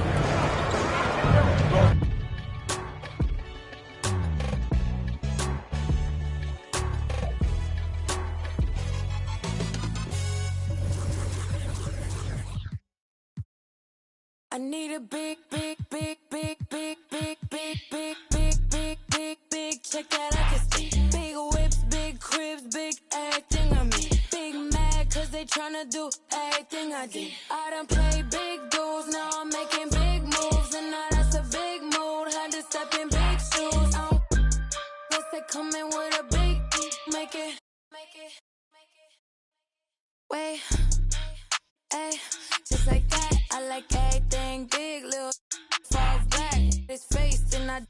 I need a big, big, big, big, big, big, big, big, big, big, big, big check that I can see. Big whips, big cribs, big everything I mean. Big mad cause they tryna do everything I did. I done played big dudes, now I'm making big moves. And now that's a big mood, had to step in big shoes. Guess they coming with a big, make it. Wait, ay, just like that. I like everything big, little fall back. His face and I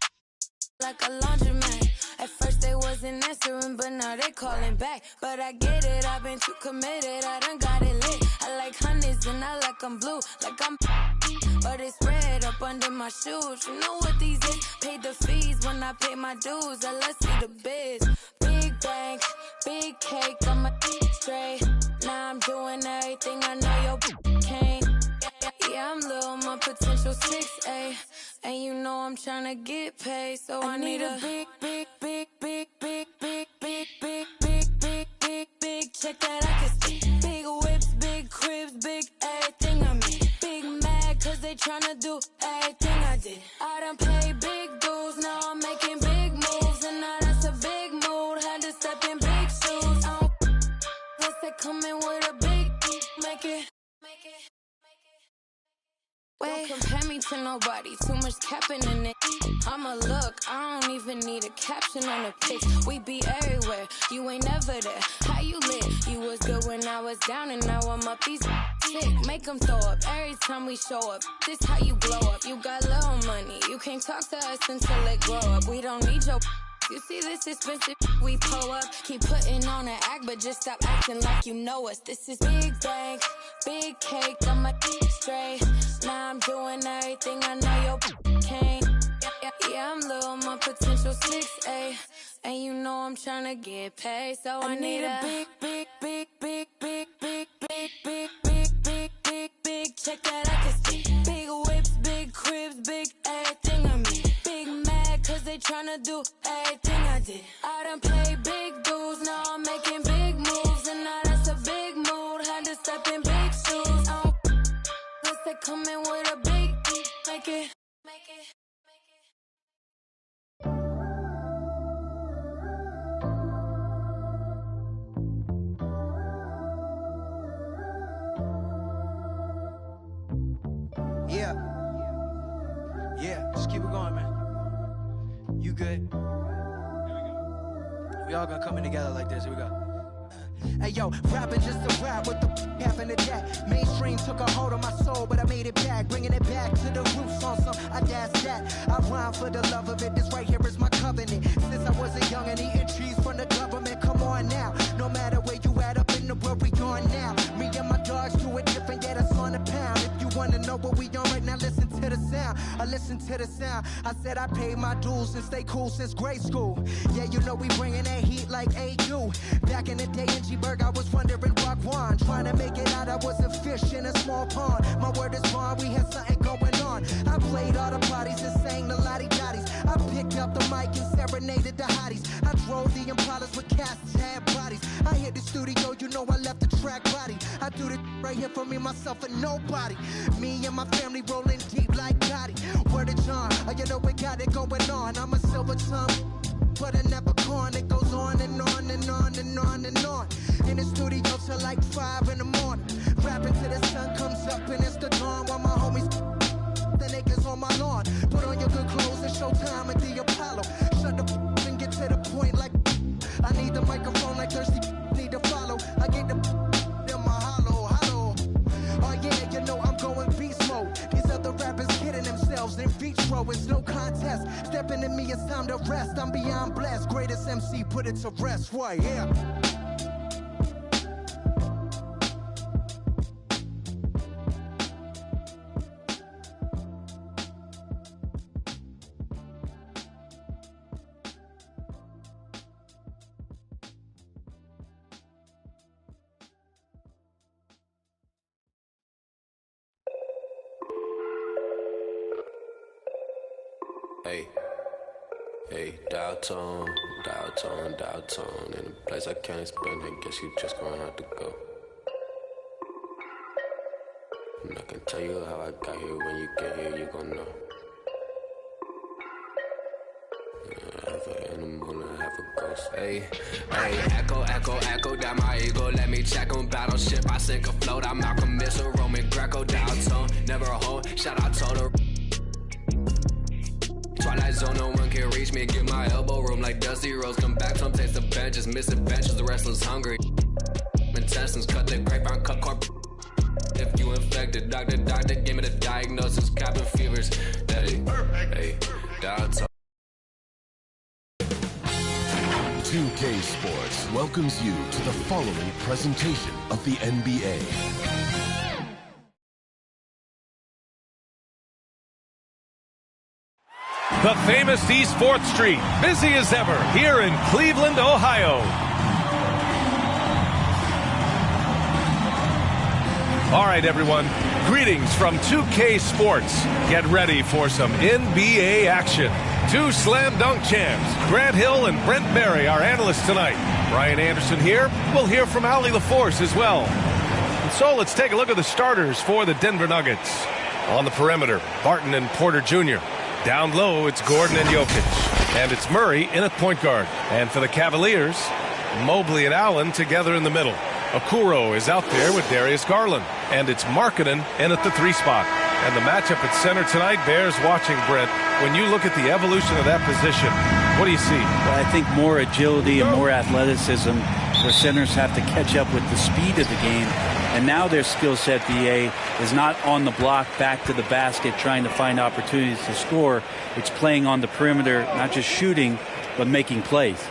like a laundromat. At first they wasn't answering, but now they calling back. But I get it, I've been too committed, I done got it lit. I like honeys and I like them blue, like I'm but it's red up under my shoes. You know what these is? Paid the fees when I pay my dues. I let's see the biz. Big bank, big cake, I'm a straight. Now I'm doing everything I know your can't. Yeah, I'm little, my potential 6A. And you know I'm tryna get paid, so I need a big, big, big, big, big, big, big, big, big, big, big, big check that I can see. Big whips, big cribs, big everything I mean. Big mad cause they tryna do everything I did. I done played big dudes, now I'm making big moves. And now that's a big mood, had to step in big shoes. Guess they coming with a big, make it. Wait. Don't compare me to nobody, too much capping in it. I'ma look, I don't even need a caption on the pic. We be everywhere, you ain't never there. How you lit? You was good when I was down and now I'm up. These sick, make them throw up every time we show up. This how you blow up, you got little money. You can't talk to us until it grow up. We don't need your you see this expensive we pull up. Keep putting on an act, but just stop acting like you know us. This is big bank, big cake, I'm a straight. Now I'm doing everything I know your can't. Yeah, I'm little, my potential 6A. And you know I'm tryna get paid, so I need a big, big, big, big, big, big, big, big, big, big, big, big check that I can see. Big whips, big cribs, big everything I mean. Big mad cause they tryna do everything I did. I done played big dudes, now I'm making big moves. And now that's a big mood, had to step in big shoes. Guess they coming with a big, make it. Yeah, just keep it going, man. You good? We all gonna come in together like this. Here we go. Hey yo, rapping just a rap with the happened to that. Mainstream took a hold of my soul, but I made it back, bringing it back to the roots on some audacious that. I rhyme for the love of it. This right here is my covenant. Since I was a young and eating trees from the government. Come on now, no matter where you at up in the world, we on now. Me and my dogs do it different, yeah, that's on the pound. If you wanna know what we on right now, listen to the sound. I listen to the sound. I said I paid my dues and stay cool since grade school. Yeah, you know we bringing that heat like AU. Back in the day in G-Berg, I was wondering Wagwan. Trying to make it out, I was a fish in a small pond. My word is bond, we had something going on. I played all the parties and sang the lottie-dotties. I picked up the mic and serenaded the hotties. I drove the Impalas with cats, had bodies. I hit the studio, you know I left the track body. I do this right here for me, myself, and nobody. Me and my family rolling deep like Gotti. Word of John, you know we got it going on. I'm a silver tongue, but I never corn. It goes on and on and on and on and on. In the studio till like 5 in the morning. Rapping till the sun comes up and it's the dawn. While my homies the niggas on my lawn. Put on your good clothes and show time at the Apollo. Shut the and get to the point like I need the microphone like thirsty need to follow. I get the in my hollow. Oh yeah, you know I'm going beast mode. These other rappers kidding themselves in vitro. It's no contest. Stepping in me, it's time to rest. I'm beyond blessed. Greatest MC, put it to rest. Why, yeah. Hey, dial tone, in a place I can't explain, I guess you just gonna have to go. And I can tell you how I got here, when you get here, you gon' know. Half an animal and half a ghost. Hey, echo, down my ego, let me check on battleship, I sink afloat, I'm Malcolm Missile, Roman Greco, dial tone, never a home, shout out Toto. Twilight zone, no one can reach me. Get my elbow room like Dusty Rose. Come back, some taste the benches. Misadventures, the restless hungry. Intestines, cut the grapevine, cut corp. If you infected, doctor, give me the diagnosis. Cabin fevers. Hey, dial. 2K Sports welcomes you to the following presentation of the NBA. The famous East 4th Street, busy as ever, here in Cleveland, Ohio. All right, everyone, greetings from 2K Sports. Get ready for some NBA action. Two slam dunk champs, Grant Hill and Brent Barry, our analysts tonight. Brian Anderson here. We'll hear from Allie LaForce as well. And so let's take a look at the starters for the Denver Nuggets. On the perimeter, Barton and Porter Jr., down low, it's Gordon and Jokic. And it's Murray in at point guard. And for the Cavaliers, Mobley and Allen together in the middle. Okoro is out there with Darius Garland. And it's Markkanen in at the 3 spot. And the matchup at center tonight bears watching, Brent. When you look at the evolution of that position, what do you see? Well, I think more agility and more athleticism. Where centers have to catch up with the speed of the game. And now their skill set, BA, is not on the block, back to the basket, trying to find opportunities to score. It's playing on the perimeter, not just shooting, but making plays.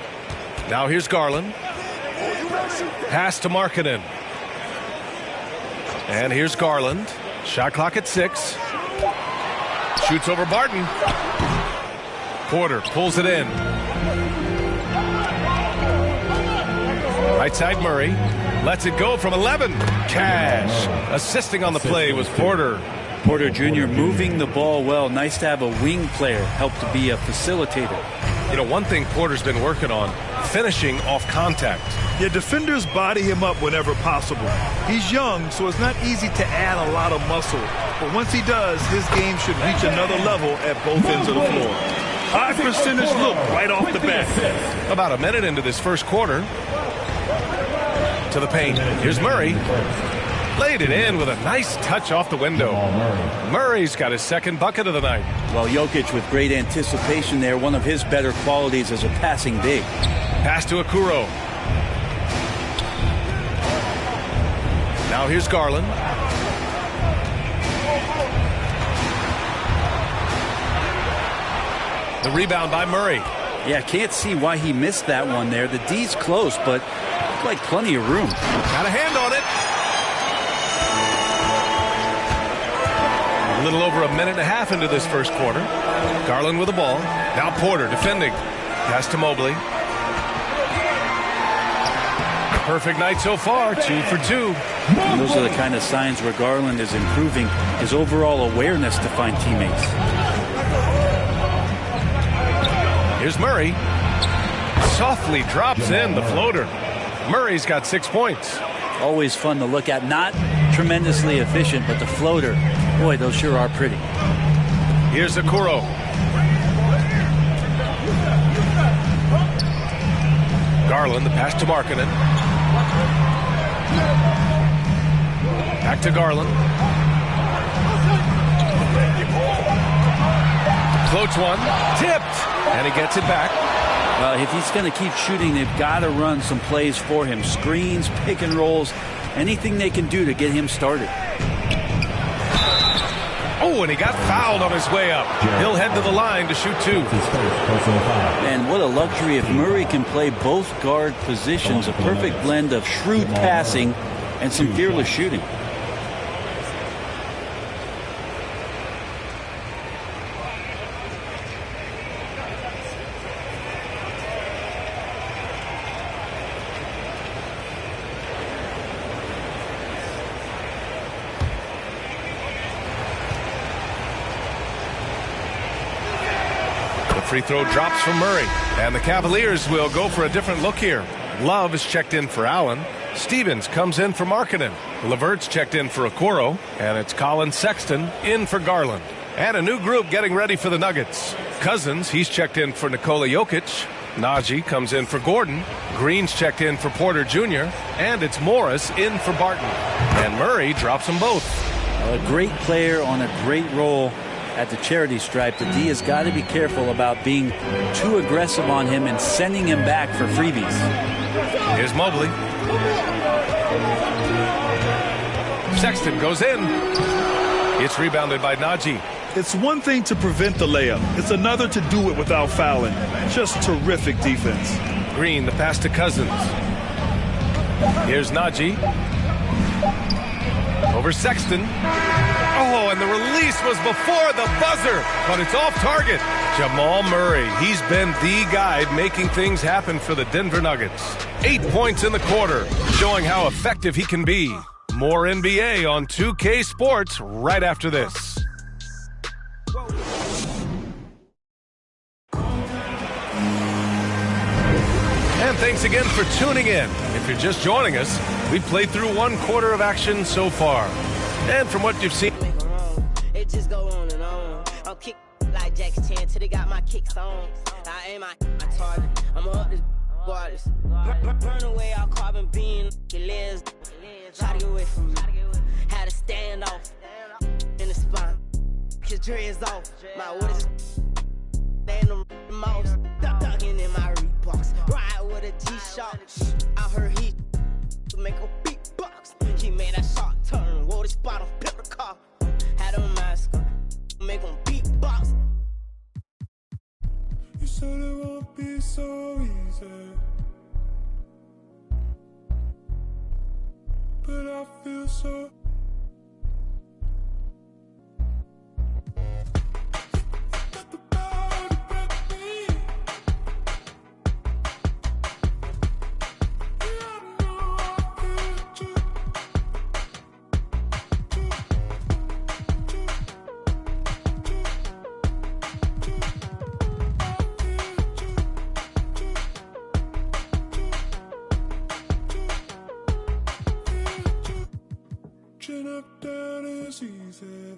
Now here's Garland. Pass to Markkanen. And here's Garland. Shot clock at 6. Shoots over Barton. Porter pulls it in. Right side Murray. Lets it go from 11. Cash. Assisting on the play was Porter. Porter Jr. moving the ball well. Nice to have a wing player help to be a facilitator. You know, one thing Porter's been working on, finishing off contact. Yeah, defenders body him up whenever possible. He's young, so it's not easy to add a lot of muscle. But once he does, his game should reach another level at both ends of the floor. High percentage look right off the bat. About a minute into this first quarter. To the paint. Here's Murray. Laid it in with a nice touch off the window. Murray's got his second bucket of the night. Well, Jokic with great anticipation there. One of his better qualities as a passing big. Pass to Okoro. Now here's Garland. The rebound by Murray. Yeah, can't see why he missed that one there. The D's close, but like plenty of room. Got a hand on it. A little over a minute and a half into this first quarter. Garland with the ball. Now Porter defending. Pass to Mobley. Perfect night so far, 2 for 2. And those are the kind of signs where Garland is improving his overall awareness to find teammates. Here's Murray. Softly drops in the floater. Murray's got 6 points. Always fun to look at. Not tremendously efficient, but the floater, boy, those sure are pretty. Here's Okoro. Garland, the pass to Markkanen. Back to Garland. Floats one. Tipped. And he gets it back. Well, if he's going to keep shooting, they've got to run some plays for him. Screens, pick and rolls, anything they can do to get him started. Oh, and he got fouled on his way up. He'll head to the line to shoot 2. And what a luxury if Murray can play both guard positions. A perfect blend of shrewd passing and some fearless shooting. Free throw drops from Murray, and the Cavaliers will go for a different look here. Love is checked in for Allen. Stevens comes in for Markkanen. Levert's checked in for Okoro, and it's Colin Sexton in for Garland. And a new group getting ready for the Nuggets. Cousins, he's checked in for Nikola Jokic. Najee comes in for Gordon. Green's checked in for Porter Jr., and it's Morris in for Barton. And Murray drops them both. A great player on a great role at the charity stripe. The D has got to be careful about being too aggressive on him and sending him back for freebies. Here's Mobley. Sexton goes in. It's rebounded by Najee. It's one thing to prevent the layup. It's another to do it without fouling. Just terrific defense. Green, the pass to Cousins. Here's Najee. Over Sexton. Oh, and the release was before the buzzer, but it's off target. Jamal Murray, he's been the guy making things happen for the Denver Nuggets. 8 points in the quarter, showing how effective he can be. More NBA on 2K Sports right after this. And thanks again for tuning in. If you're just joining us, we've played through 1 quarter of action so far. And from what you've seen, it just go on and on. I'll kick like Jackie Chan till they got my kicks on. I aim my target. I'm up this waters. Burn away all carbon beam. Your legs. Try to get away from me. Had to stand off in the spot. His dreads off. My what is stand the mouse. Ducking in my Reeboks. Ride with a G-Shock. I heard he make a beatbox. He made that shot turn. Wore the spot off pepper car. Had a mask. Make him beatbox. You said it won't be so easy, but I feel so. Chin up, down is easy.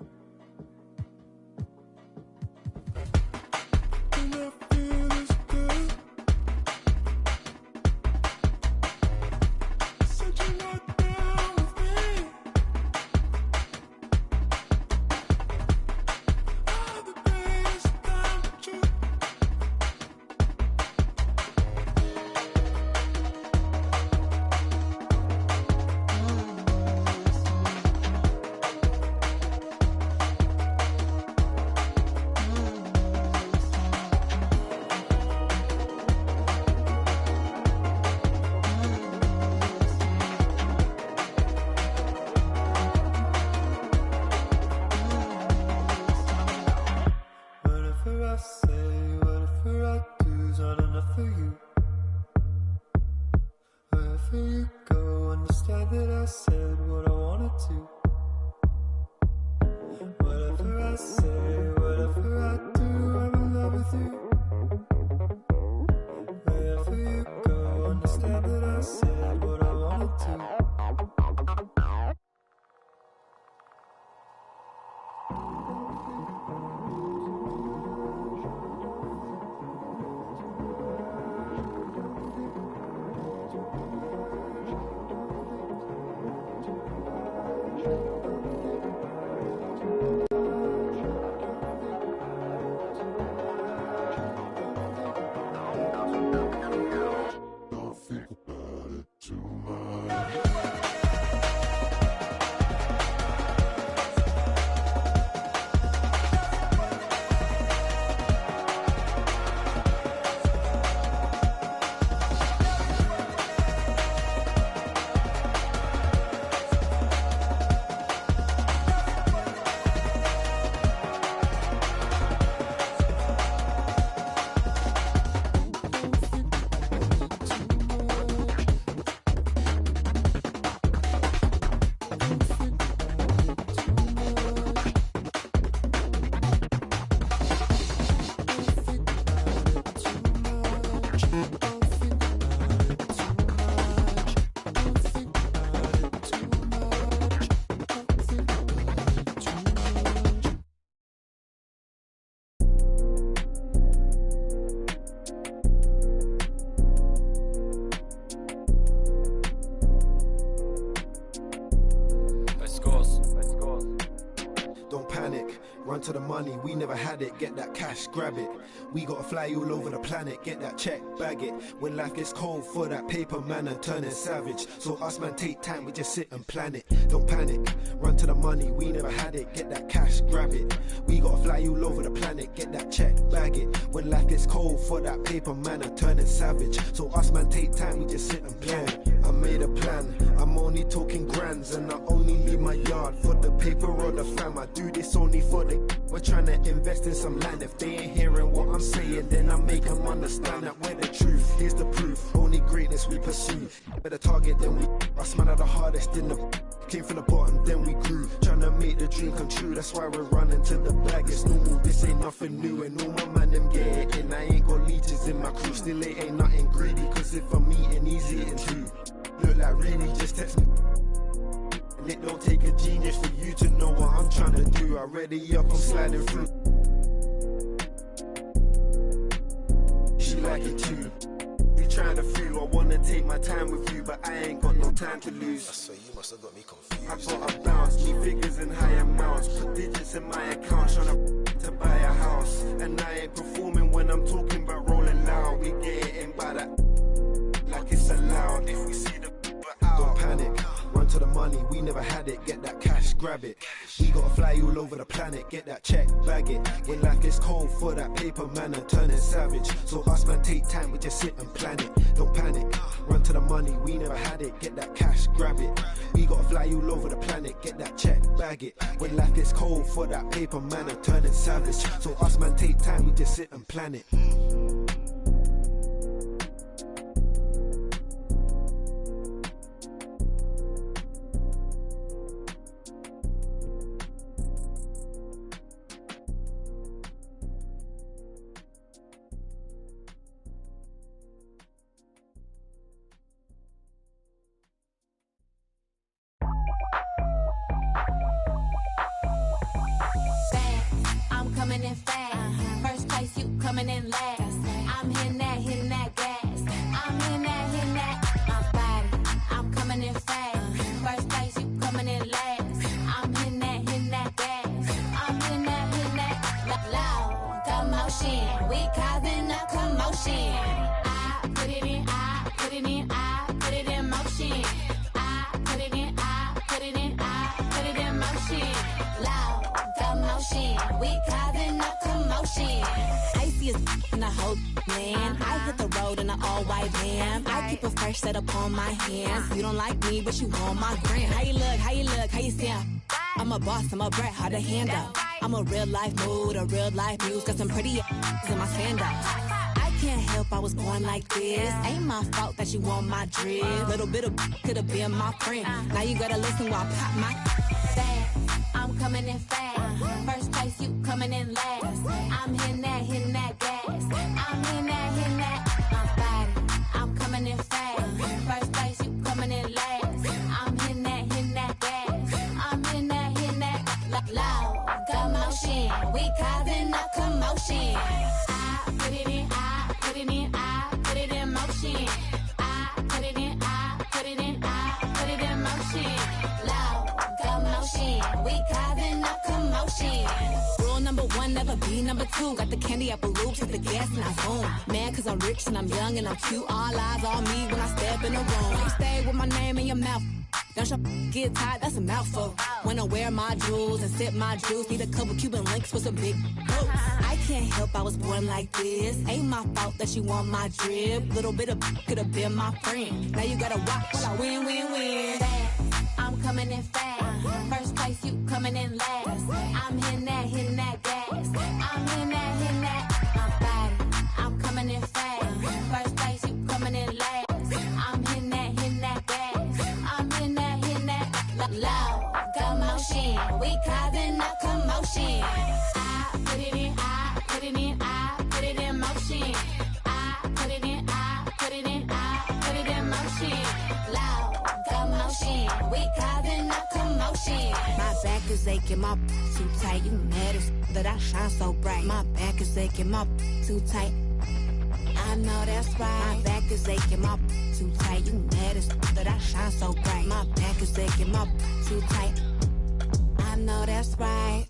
And I feel this good. Said you're not down with me. All the best time with you. Wherever you go, understand that I said what I wanted to. Whatever I say, whatever I do, I'm in love with you. Wherever you go, understand that I said what I wanted to. To the money, we never had it, get that cash, grab it. We gotta fly all over the planet, get that check, bag it. When life gets cold for that paper man and turning savage. So us man take time, we just sit and plan it. Don't panic, run to the money, we never had it, get that cash, grab it. We gotta fly all over the planet, get that check, bag it. When life gets cold for that paper man and turning savage. So us man take time, we just sit and plan it. I made a plan, I'm only talking grands, and I only leave my yard for the paper or the fam. I do this only for the. We're trying to invest in some land. If they ain't hearing what I'm saying, then I make them understand that we're the truth. Here's the proof, only greatness we pursue. Better target than we. Us man are the hardest in the. Came from the bottom, then we grew. Trying to make the dream come true, that's why we're running to the bag. It's normal, this ain't nothing new. And all my man them get it in. I ain't got leeches in my crew. Still it ain't nothing greedy, cause if I'm eating, he's eating too. Look like really, just text me. And it don't take a genius for you to know what I'm trying to do. I ready up, I'm sliding through. She like it too. We trying to feel, I wanna take my time with you, but I ain't got no time to lose. So you must have got me confused. I gotta bounce, me figures in high amounts. Put digits in my account, trying to buy a house. And I ain't performing when I'm talking about rolling loud. We get it in by that, like it's allowed. If we see the out, don't panic. Run to the money, we never had it, get that cash, grab it. We gotta fly all over the planet, get that check, bag it. When life gets cold for that paper man and turning savage. So us man take time, we just sit and plan it. Don't panic, run to the money, we never had it, get that cash, grab it. We gotta fly all over the planet, get that check, bag it. When life gets cold for that paper man and turning savage. So us man take time, we just sit and plan it. Coming in fast, first place you coming in last. I'm hitting that gas. I'm hitting that, my body. I'm coming in fast, first place you coming in last. I'm hitting that gas. I'm hitting that, loud commotion. We causing a commotion. I put it in, I put it in, I put it in motion. I put it in, I put it in, I put it in motion. Loud commotion. We causing a commotion. Icy as in the whole land. I hit the road in an all-white van. I keep a fresh set upon my hands. You don't like me, but you on my gram. How you look, how you look, how you sound? I'm a boss, I'm a brat, hard to handle. I'm a real life mood, a real life muse. Got some pretty in my sandals. I can't help I was born like this. Ain't my fault that you want my drip. Little bit of could have been my friend. Now you gotta listen while I pop my fast. I'm coming in fast. First place, you coming in last. I'm hitting that gas. I'm hitting that. My body, I'm coming in fast. First place, you coming in last. I'm hitting that gas. I'm hitting that loud commotion. We causing a commotion. I put it in, I put it in, I put it in motion. I put it in, I put it in, I put it in motion. Loud commotion. We causing a commotion. Rule number one, never be number two. Got the candy apple loops, hit the gas and I zoom. Mad cause I'm rich and I'm young and I'm cute. All eyes on me when I step in the room. You stay with my name in your mouth. Don't your get tired, that's a mouthful. When I wear my jewels and sip my juice, need a couple Cuban links with some big boots. I can't help I was born like this. Ain't my fault that you want my drip. Little bit of could have been my friend. Now you gotta watch while I win. Fast, I'm coming in fast. First place, you coming in last. I'm hitting that gas. I'm hitting that. My body, I'm coming in fast. First place, you coming in last. I'm hitting that gas. I'm hitting that. Loud commotion. We causing a commotion. I put it in, I put it in, I put it in motion. I put it in, I put it in, I put it in motion. Loud commotion. We causing a commotion. My back is aching, my too tight. You mad as that I shine so bright. My back is aching, my too tight. I know that's right. My back is aching, my too tight. You mad as that I shine so bright. My back is aching, my too tight. I know that's right.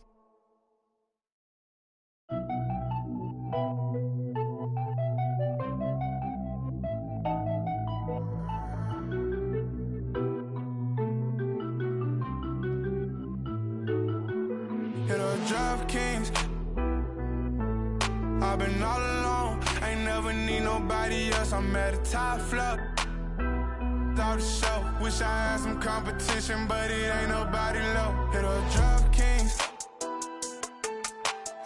Hit a DraftKings. I've been all alone. Ain't never need nobody else. I'm at the top floor. Out the show. Wish I had some competition, but it ain't nobody low. Hit a DraftKings.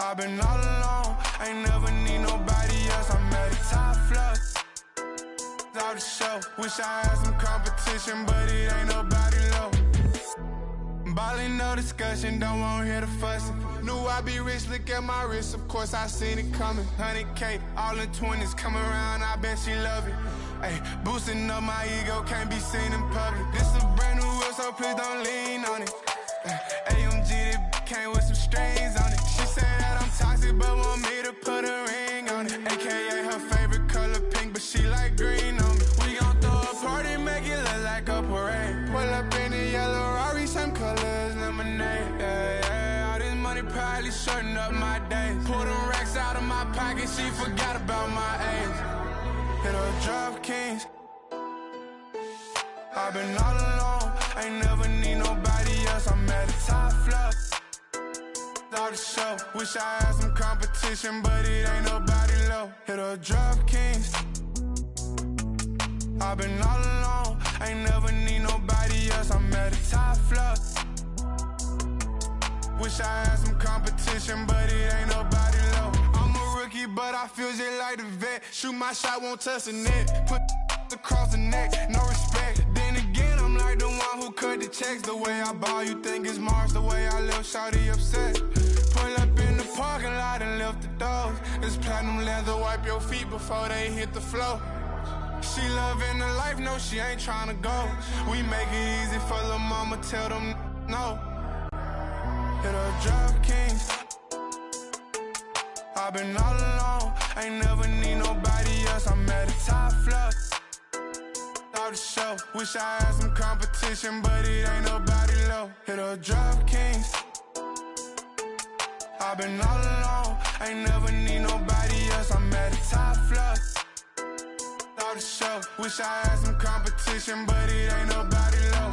I've been all alone. Ain't never need nobody else. I'm at the top floor. Out the show. Wish I had some competition, but it ain't nobody low. Ballin', no discussion, don't wanna hear the fussing. Knew I'd be rich, look at my wrist, of course I seen it coming. 100K, all in 20s, come around, I bet she love it. Ay, boosting up my ego, can't be seen in public. This a brand new whip, so please don't lean on it. AMG, that came with some strings on it. She said that I'm toxic, but want me to put a ring on it. AKA her favorite color pink, but she like green on me. We gon' throw a party, make it look like a parade. Pull up in the yellow Rari, same colors, lemonade. Yeah, all this money probably shorten up my days. Pull them racks out of my pocket, she forgot about my age. Hit a DraftKings. I've been all alone, ain't never need nobody else. I'm at the top floor. Out the show. Wish I had some competition, but it ain't nobody low. Hit a DraftKings. I've been all alone, ain't never need nobody else. I'm at the top floor. Wish I had some competition, but it ain't nobody low. I'm a rookie, but I feel just like the vet. Shoot my shot, won't touch the net. Put across the neck, no respect. Then again, I'm like the one who cut the checks. The way I ball, you think it's Mars. The way I live, shawty upset. Pull up in the parking lot and lift the doors. This platinum leather, wipe your feet before they hit the floor. She loving the life, no, she ain't tryna go. We make it easy for the mama, tell them no. Hit a DraftKings. I've been all alone, ain't never need nobody else. I'm at the top floor. Out the show. Wish I had some competition, but it ain't nobody low. Hit a DraftKings. I've been all alone, ain't never need nobody else. I'm at the top floor. Out the show. Wish I had some competition, but it ain't nobody low.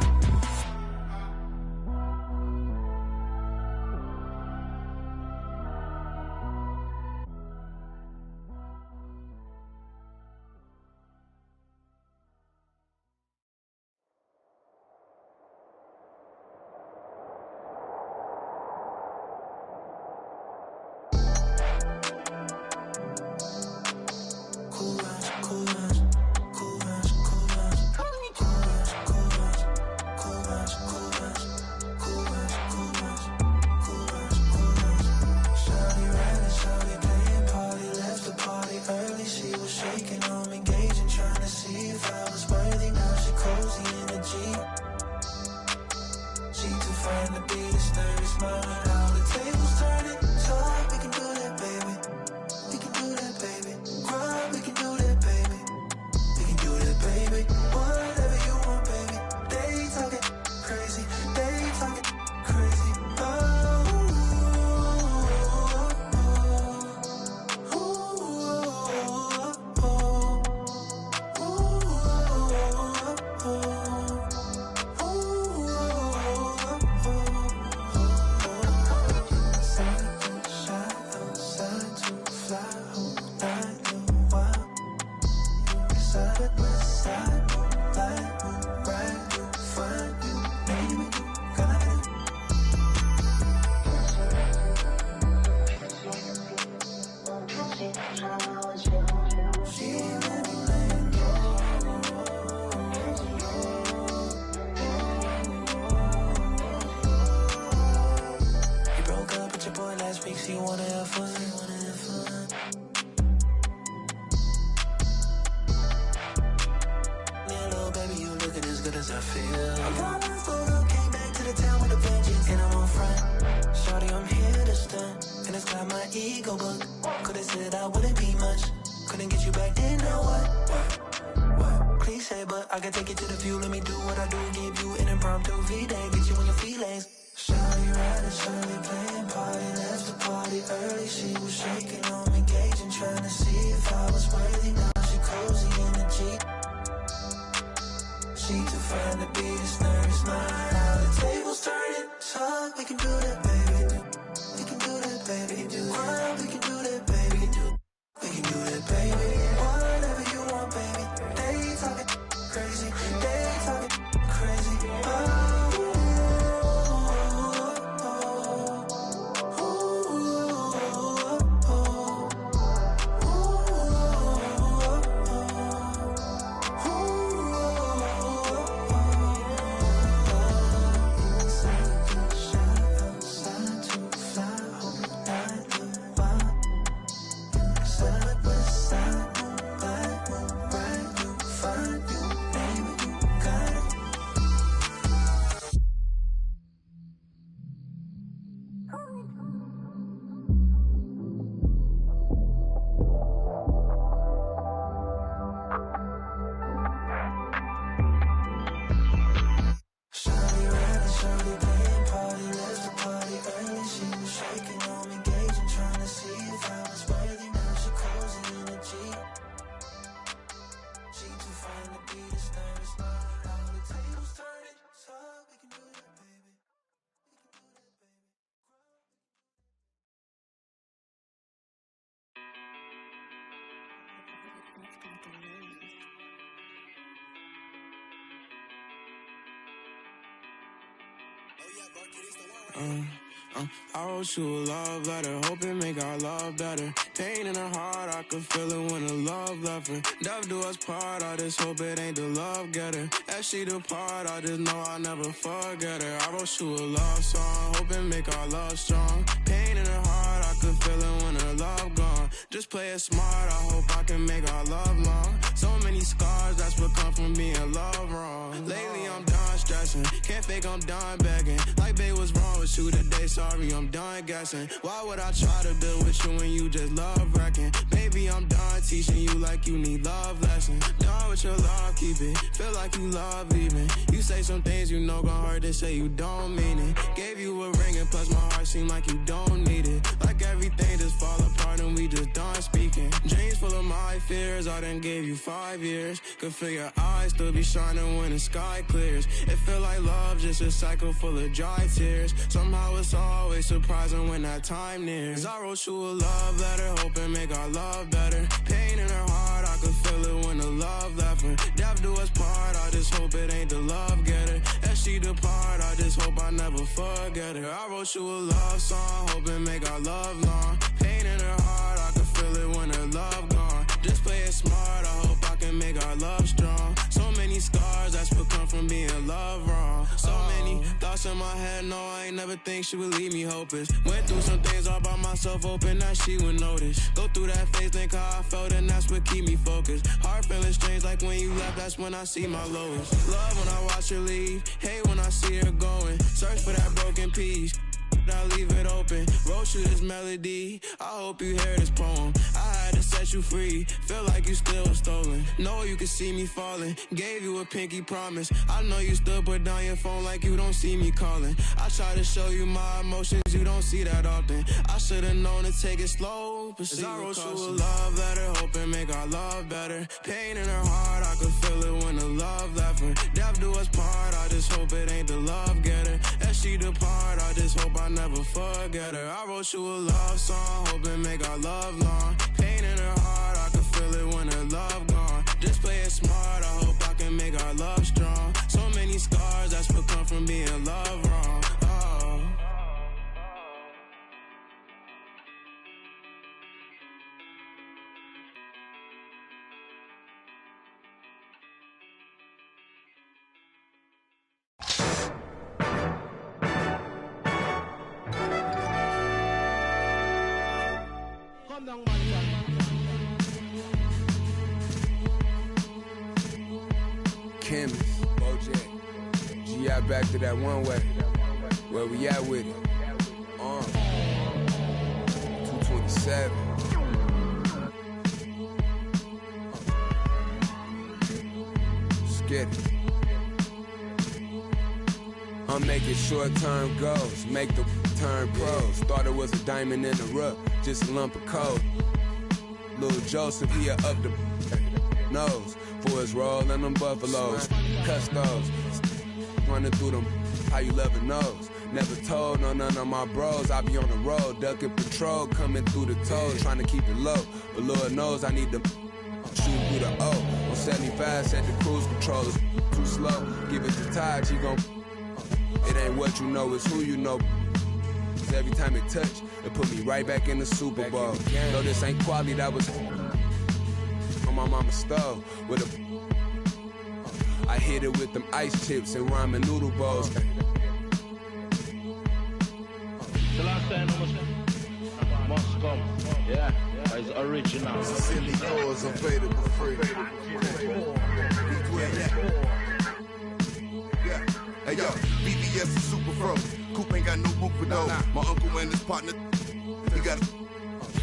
good as I feel. I'm gone, slowed up, came back to the town with a vengeance, and I'm on front. Shawty, I'm here to stunt, and it's got my ego book. Could've said I wouldn't be much, couldn't get you back then, now what? Cliche, but I can take it to the view. Let me do what I do, give you an impromptu V-Day, get you in your feelings. Shawty riding, Shawty playing party, left the party early. She was shaking on me, gauging, trying to see if I was worthy. Now she cozy in the Jeep. She too fine to be this nervous. How the tables turning, so we can do that, baby. We can do that, baby. We can do that, baby. We can do that, baby. Whatever you want, baby. They talking crazy. They talking crazy. I wrote you a love letter, hoping make our love better. Pain in her heart, I could feel it when the love left her. Death do us part, I just hope it ain't the love getter. As she depart, I just know I'll never forget her. I wrote you a love song, hoping make our love strong. Pain in her heart, I could feel it when her love gone. Just play it smart, I hope I can make our love long. So many scars, that's what come from being loved wrong. Lately I'm done stressing, can't fake I'm done begging. Like babe, what's wrong with you today? Sorry, I'm done guessing. Why would I try to build with you when you just love wrecking? Baby, I'm done teaching you like you need love lessons. Done with your love, keep it. Feel like you love leaving. You say some things you know gon' hurt, they say you don't mean it. Gave you a ring and plus my heart seem like you don't need it. Like everything just fall apart and we just done speaking. Dreams full of my fears, I done gave you 5 years. Could feel your eyes still be shining when the sky clears. It feel like love, just a cycle full of dry tears. Somehow it's always surprising when that time nears. I wrote you a love letter, hoping make our love better. Pain in her heart, I could feel it when the love left her. Death do us part, I just hope it ain't the love getter. As she depart, I just hope I never forget her. I wrote you a love song, hoping make our love long. Pain in her heart, I could feel it when her love gone. Just play it smart, I hope I can make our love strong. So many scars, that's what come from being loved wrong. So many thoughts in my head, no, I ain't never think she would leave me hopeless. Went through some things all by myself, hoping that she would notice. Go through that phase, think how I felt, and that's what keep me focused. Heart feeling strange, like when you left, that's when I see my lowest. Love when I watch her leave, hate when I see her going. Search for that broken piece, I leave it open. Wrote you this melody, I hope you hear this poem. I had to set you free, feel like you still stolen. Know you can see me falling, gave you a pinky promise. I know you still put down your phone like you don't see me calling. I try to show you my emotions, you don't see that often. I should've known to take it slow, but I wrote you a love letter, hoping make our love better. Pain in her heart, I could feel it when the love left her. Death do us part, I just hope it ain't the love getter. As she depart, I just hope I never forget her. I wrote you a love song, hoping make our love long. Pain in her heart, I could feel it when her love gone. Just play it smart, I hope I can make our love strong. So many scars, that's what come from being loved wrong. Oh. Kim, Bojack. G.I. back to that one way. Where we at with it? 227. Let's get it. I'm making short-term goals, make the turn pros. Thought it was a diamond in the rough, just a lump of coal. Little Joseph, he up the nose for his roll and them buffaloes. Custos, running through them, how you love it knows. Never told none of my bros, I be on the road, ducking patrol, coming through the toes, trying to keep it low. But Lord knows I need to shoot through the O. On 75, set the cruise control, it's too slow. Give it to Taj, he gon' it ain't what you know, it's who you know. Cause every time it touch, it put me right back in the Super Bowl. Though this ain't quality, that was on my mama's stove. With a I hit it with them ice chips and ramen noodle bowls. The last time must come. Yeah, it's original. Sincerely yours, unfadable free. Hey yo, BBS is super fro. Coop ain't got no roof for those. My uncle and his partner, he got a.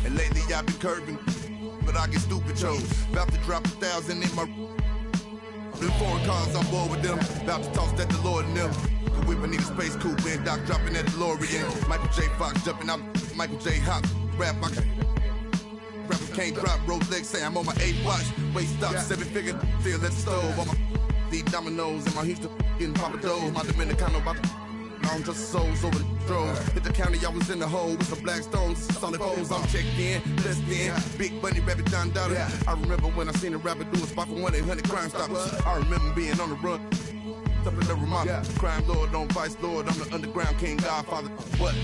And lately I've been curving, but I get stupid chose. About to drop 1,000 in my. Them foreign cars, I'm bored with them. About to toss that DeLorean in them. Could whip a nigga space coupe and Doc dropping that DeLorean. Michael J. Fox jumping out. Michael J. Hop rap. Rapper can't drop. Rolex say I'm on my 8th watch. Waist stop, 7-figure. Still at the stove. On my D dominoes and my Houston getting Papa Doe. My Dominicano about to long just souls over the drove. Hit the county, I was in the hole with some black stones, solid foes. I'm checked in, blessed in. Big Bunny, Rabbit, Don Dada. I remember when I seen a rapper do a spot for 1-800 Crime Stoppers. I remember being on the run. Something to remind me. Crime Lord, on Vice Lord. I'm the underground king, Godfather. What?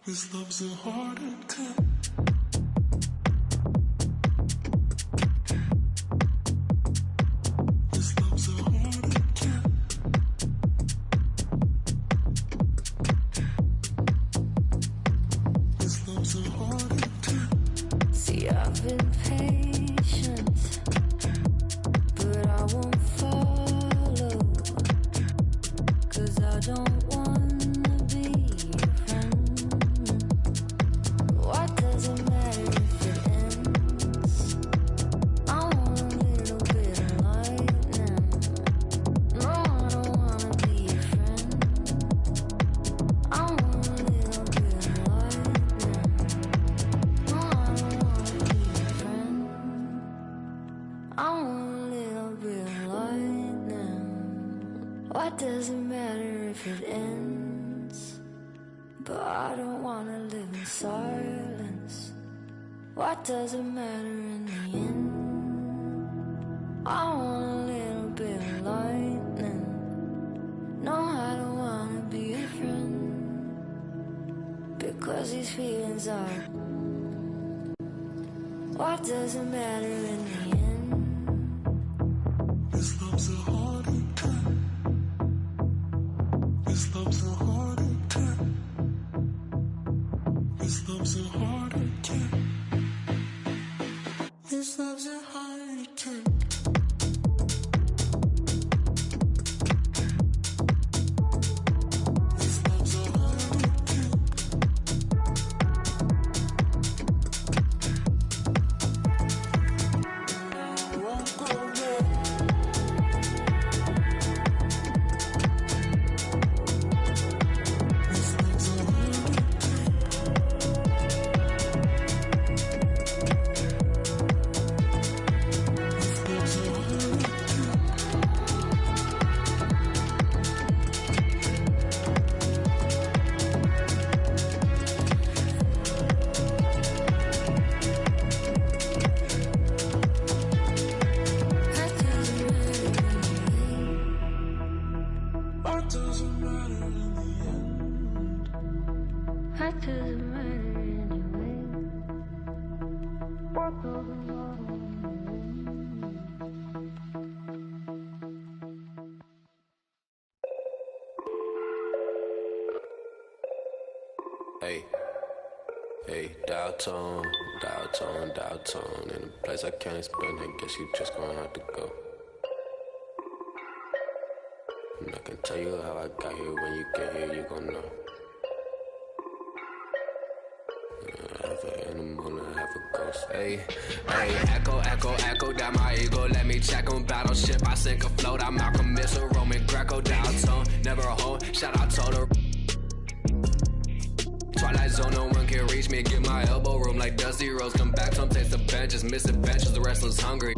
This love's a heart attack. This love's a heart attack. This love's a heart attack. See, I've been patient, but I won't follow, 'cause I don't wanna be your friend. What does it matter if it ends? I want a little bit of lightning. No, I don't wanna be your friend. I want a little bit of lightning. No, I don't wanna be your friend. I want a little bit of lightning. What does it matter if it ends? But I don't wanna live in silence. What does it matter in the end? I want a little bit of lightning. No, I don't wanna be a friend, because these feelings are. What does it matter in the end? This love's a heart attack. This love's a heart attack. This love's a heart attack. This love's a heart attack. This love's a heart attack. And I won't go back. Hey, dial tone, in a place I can't explain, I guess you just gonna have to go. And I can tell you how I got here, when you get here, you gon' know. Half an animal and half a ghost. Hey, echo down my ego. Let me check on battleship. I sink a float. I'm Malcolm Missile, Roman Greco, down tone. Never a home. Shout out Total. Twilight zone, no one can reach me. Get my elbow room like Dusty Rose. Come back, some taste the benches. Misadventures, the wrestler's hungry.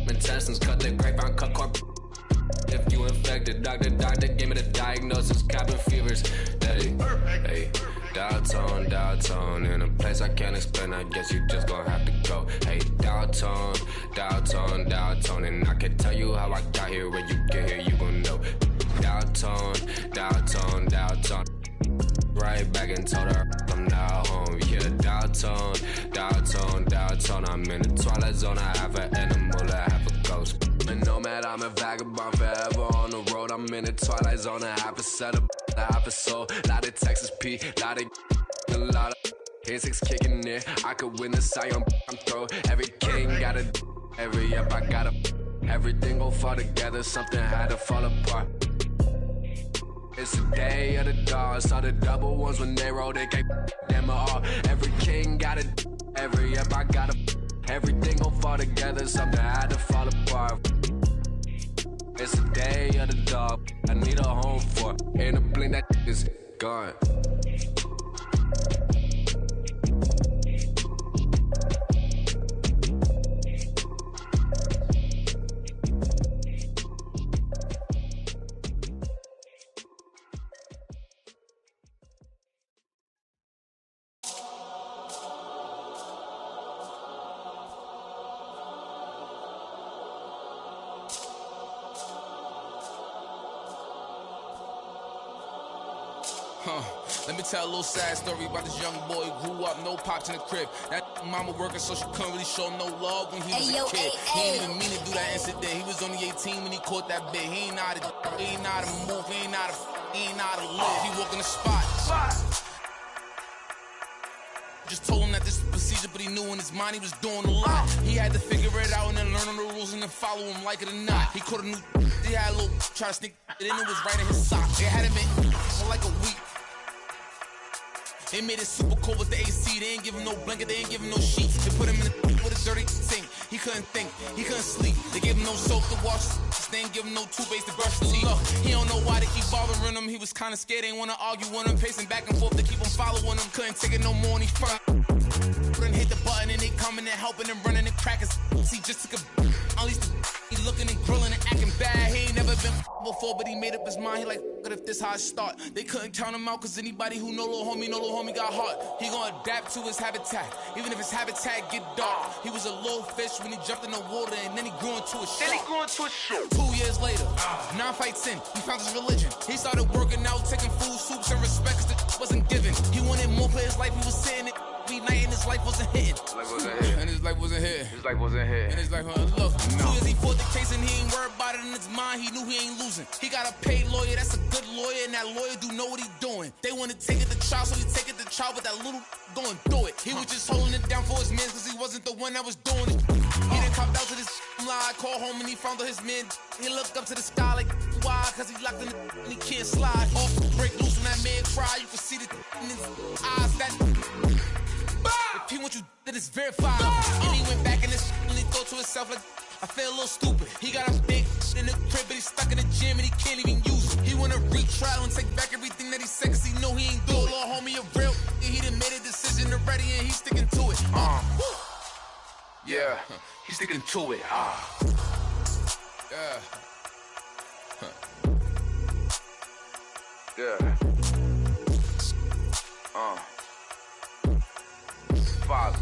Intestines, cut the grapevine, cut corp. If you infected, doctor, give me the diagnosis. Cabin fevers. Hey, dial tone, in a place I can't explain. I guess you just gonna have to go. Hey, dial tone, and I can tell you how I got here. When you get here, you gon' know. Dial tone. Right back and told her I'm now home. Yeah, dial tone. I'm in the twilight zone. I have an animal, I have a ghost. And nomad, I'm a vagabond forever on the road. I'm in the twilight zone. I have a setup, I have a soul. Lot of Texas P, lot of K6 kicking it. I could win the Zion, I'm throw. Every king got a, every up I got a. Everything gon' fall together, something had to fall apart. It's the day of the dog. Saw the double ones when they roll, they can't them all. Every king got it, every up I got a. Everything gon' fall together, something had to fall apart. It's the day of the dog. I need a home for. In a blink that is gone. Let me tell a little sad story about this young boy who grew up, no pops in the crib. That mama working, so she couldn't really show no love when he was a kid. He ain't even mean to do that incident. He was only 18 when he caught that bit. He ain't know how to move, he ain't know how to live. He walk in the spot. Just told him that this is procedure, but he knew in his mind he was doing a lot. He had to figure it out and then learn on the rules and then follow him like it or not. He caught a new, he had a little, try to sneak it in, it was right in his sock. It had him in for like a week. They made it super cold with the AC. They ain't give him no blanket, they ain't give him no sheets. They put him in the with a dirty sink. He couldn't think, he couldn't sleep. They gave him no soap to wash. They ain't give him no toothpaste to brush his teeth. Look, he don't know why they keep bothering him. He was kinda scared, ain't wanna argue with him. Pacing back and forth to keep him following him. Couldn't take it no more and he front. Couldn't hit the button and they coming and helping and running and cracking. He just took a unleashed the he looking and grilling and acting bad. He ain't never been before, but he made up his mind. He like, what if this how I start? They couldn't count him out, cause anybody who know little homie got heart. He gonna adapt to his habitat, even if his habitat get dark. He was a little fish when he jumped in the water, and then he grew into a shark. 2 years later, 9 fights in, he found his religion. He started working out, taking food, soups, and respect, cause the wasn't given. He wanted more for his life, he was sitting it. Night and his life wasn't hitting. And his life wasn't here. And his life wasn't look. 2 years he fought the case and he ain't worried about it in his mind. He knew he ain't losing. He got a paid lawyer, that's a good lawyer, and that lawyer do know what he doing. They wanna take it to trial, so he take it to trial, but that little going through it. He was just holding it down for his man, cause he wasn't the one that was doing it. He done copped out to this lie, called home and he found out his man. He looked up to the sky like, why? Cause he locked in the and he can't slide. Off break loose when that man cry, you can see the in his eyes. That if he want you, then it's verified. And he went back in his and he thought to himself like, I feel a little stupid. He got a big in the crib, but he's stuck in the gym and he can't even use it. He wanna retrial and take back everything that he said, cause he know he ain't do it. Little homie a real, he done made a decision already and he's sticking to it. Yeah, he's sticking to it. Yeah. Father.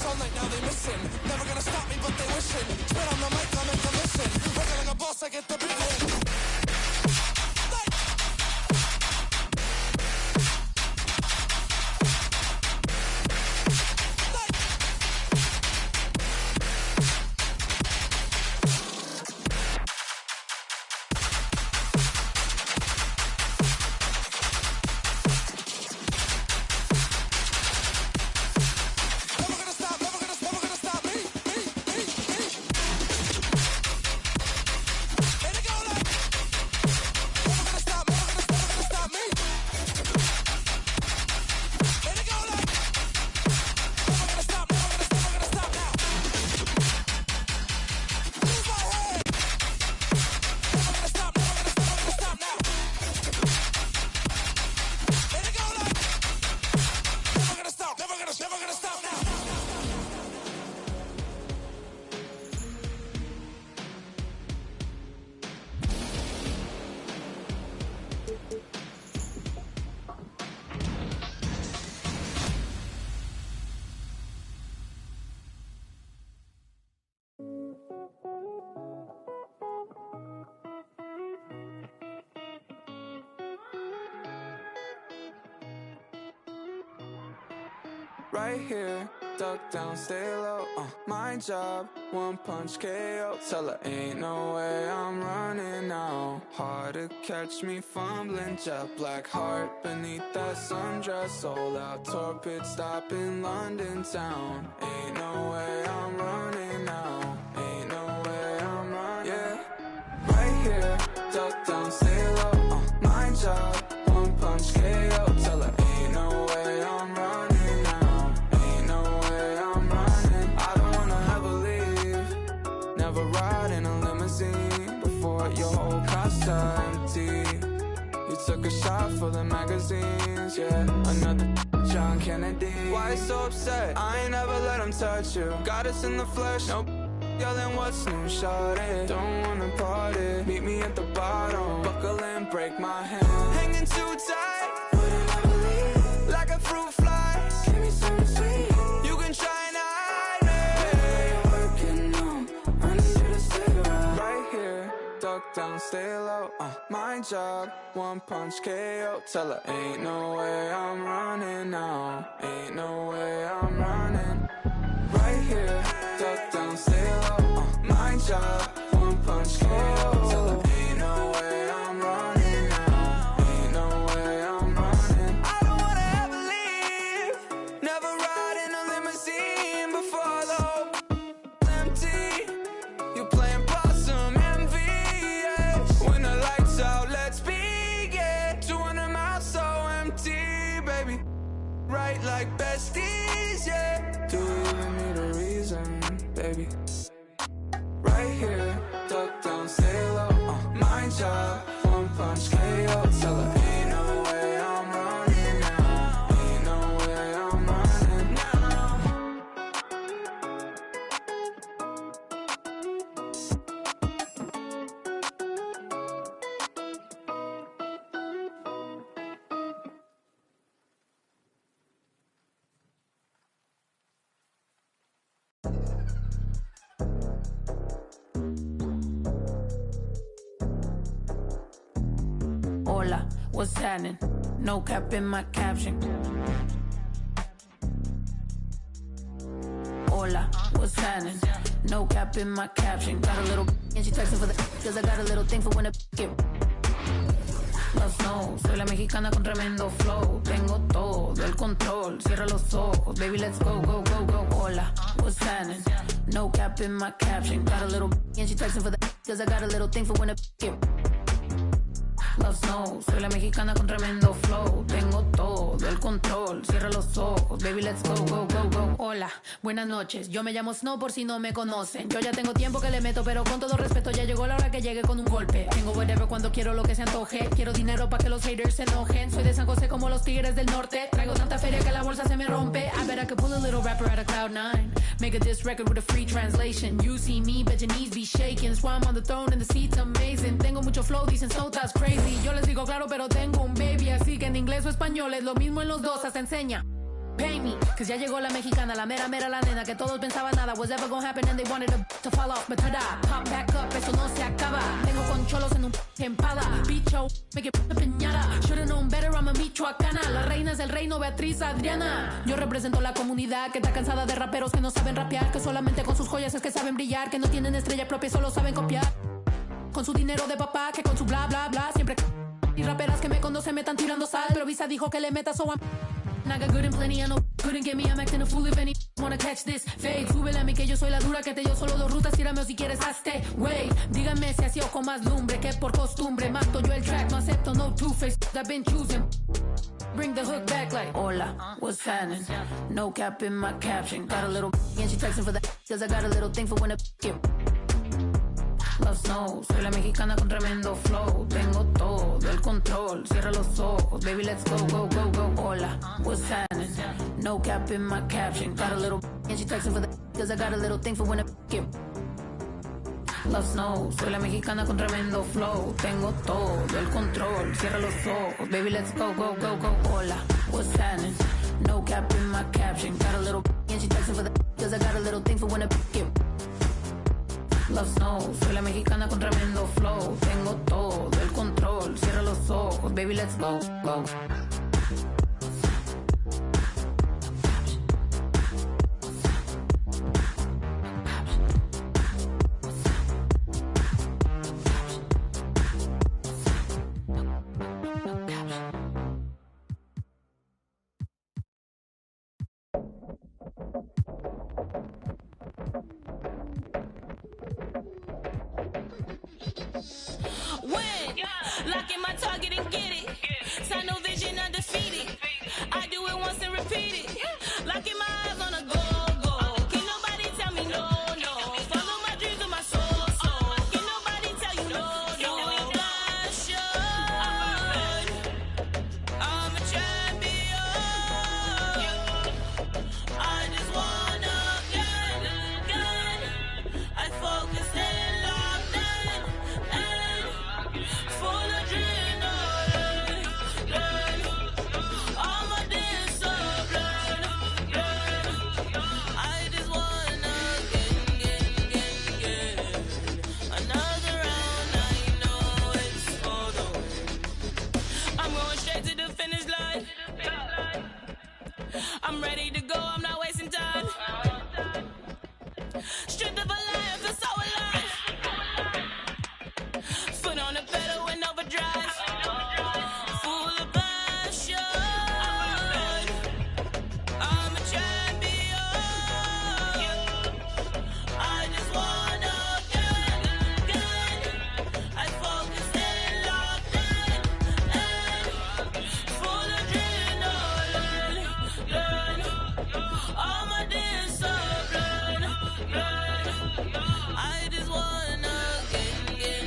all night, now they missing. Never gonna stop me, but they wishing. Spit on the mic, I'm in commission. Working like a boss, I get the big win. Right here, duck down, stay low, my job, one punch KO. Tell her ain't no way I'm running now. Hard to catch me fumbling, jet black heart beneath that sundress. Sold out tour pit stop in London town. Ain't no way I'm running now. Ain't no way I'm running. Yeah, right here, duck down, stay low, my job, one punch KO. Tell her ain't no way I'm running. Never ride in a limousine before your whole car's empty. You took a shot for the magazines, yeah. Another John Kennedy. Why so upset? I ain't never let him touch you. Got us in the flesh, no yelling what's new, shawty. Don't wanna party, meet me at the bottom. Buckle in, break my hand. Hanging too tight, wouldn't I believe? Like a fruit fly, give me something sweet. You can try and hide me. Duck down, stay low, my job, one punch KO. Tell her ain't no way I'm running now. Ain't no way I'm running. Right here, duck down, stay low, my job, one punch KO. Tell her ain't no way I'm running now. Ain't no way I'm running. I don't wanna ever leave. Never ride in a limousine before the whole empty. You playing possum envy. When the lights out, let's begin. 200 miles so empty, baby. Right like besties, yeah. Do we even need a reason, baby? Right here, duck down, stay low, my job, one punch KO. Tell her ain't no way I'm running now. Ain't no way I'm running now. Hola, what's happening? No cap in my caption. Hola, what's happening? No cap in my caption. Got a little and she texting for the cause I got a little thing for when a get. Los no, soy la mexicana con tremendo flow. Tengo todo el control. Cierra los ojos, baby, let's go, go, go, go. Hola, what's happening? No cap in my caption. Got a little and she texting for the cause I got a little thing for when a get. Los no, soy la mexicana con tremendo flow. Tengo todo el control. Cierra los ojos, baby, let's go, go, go, go. Hola, buenas noches. Yo me llamo Snow por si no me conocen. Yo ya tengo tiempo que le meto, pero con todo respeto ya llegó la hora que llegue con un golpe. Tengo whatever cuando quiero lo que se antoje. Quiero dinero para que los haters se enojen. Soy de San José como los tigres del norte. Traigo tanta feria que la bolsa se me rompe. I bet I could pull a little rapper out of Cloud9. Make a diss record with a free translation. You see me, bet your knees be shaking. Swam on the throne and the seat's amazing. Tengo mucho flow, dicen so that's crazy. Yo les digo claro, pero tengo un baby, así que en inglés o español es lo mismo en los dos, hasta enseña. pay me. Cause ya llegó la mexicana, la mera la nena, que todos pensaban nada was ever gonna happen and they wanted to fall off. But tada, pop back up, eso no se acaba. Vengo con cholos en un empada. Bicho, me que piñata. Should've known better, I'm a michoacana. La reina es el reino, Beatriz Adriana. Yo represento la comunidad que está cansada de raperos que no saben rapear, que solamente con sus joyas es que saben brillar, que no tienen estrella propia, solo saben copiar. Con su dinero de papá, que con su bla bla bla siempre. Y raperas que me conocen me están tirando sal, pero Visa dijo que le meta, so I'm I got good and plenty, I know couldn't get me, I'm acting a fool if any wanna catch this fade. Súbele a mí que yo soy la dura, que te dio solo 2 rutas, tírame o si quieres hazte, wait. Díganme si así o con más lumbre, que por costumbre mato yo el track, no acepto no two-face, I've been choosing. Bring the hook back like hola, what's happening? No cap in my caption, got a little and she texting for the cause I got a little thing for when it get Love Snow, soy la mexicana con tremendo flow. Tengo todo el control, cierra los ojos. Baby, let's go, go, go, go. Hola, what's happening? No cap in my caption. Got a little and she texting for the cause I got a little thing for when it get Love Snow, soy la mexicana con tremendo flow. Tengo todo el control, cierra los ojos. Baby, let's go, go, go, go. Hola, what's happening? No cap in my caption. Got a little and she texting for the cause I got a little thing for when it get Love Snow, soy la mexicana con tremendo flow. Tengo todo el control, cierra los ojos. Baby, let's go, go. Lock in my target and get it. Sign no vision undefeated. I do it once and repeat it. Locking my eyes on a go. Can't nobody tell me no. Follow my dreams with my soul. Can't nobody tell you no. I'm a champion. I just wanna get. I focus and locked in. Full adrenaline. I'm a discipline. I just wanna get. Another round, I know it's for the win. I'm going straight to the finish line. I'm ready to go, I'm not wasting time. Stripped of a lion, feel so alive. Foot on the pedal in overdrive. Full of passion. I'm a champion. I just wanna get. I focus and locked in. Full adrenaline. I'm a discipline. I just wanna get.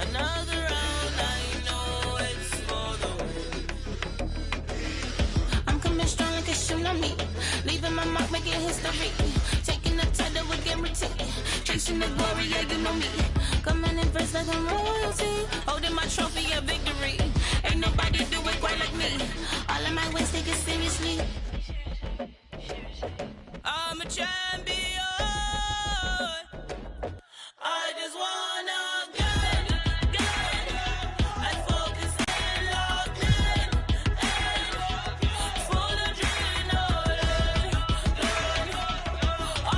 Another round, I know it's for the win. I'm coming strong like a tsunami. Leaving my mark, making history. Taking the title with guarantee. Chasing the glory, yeah, you know me. Coming in first like I'm royalty. Holding my trophy of victory. Ain't nobody do it quite like me. All of my wins take it seriously. I'm a champion. I just wanna get. I focus and locked in. Full adrenaline.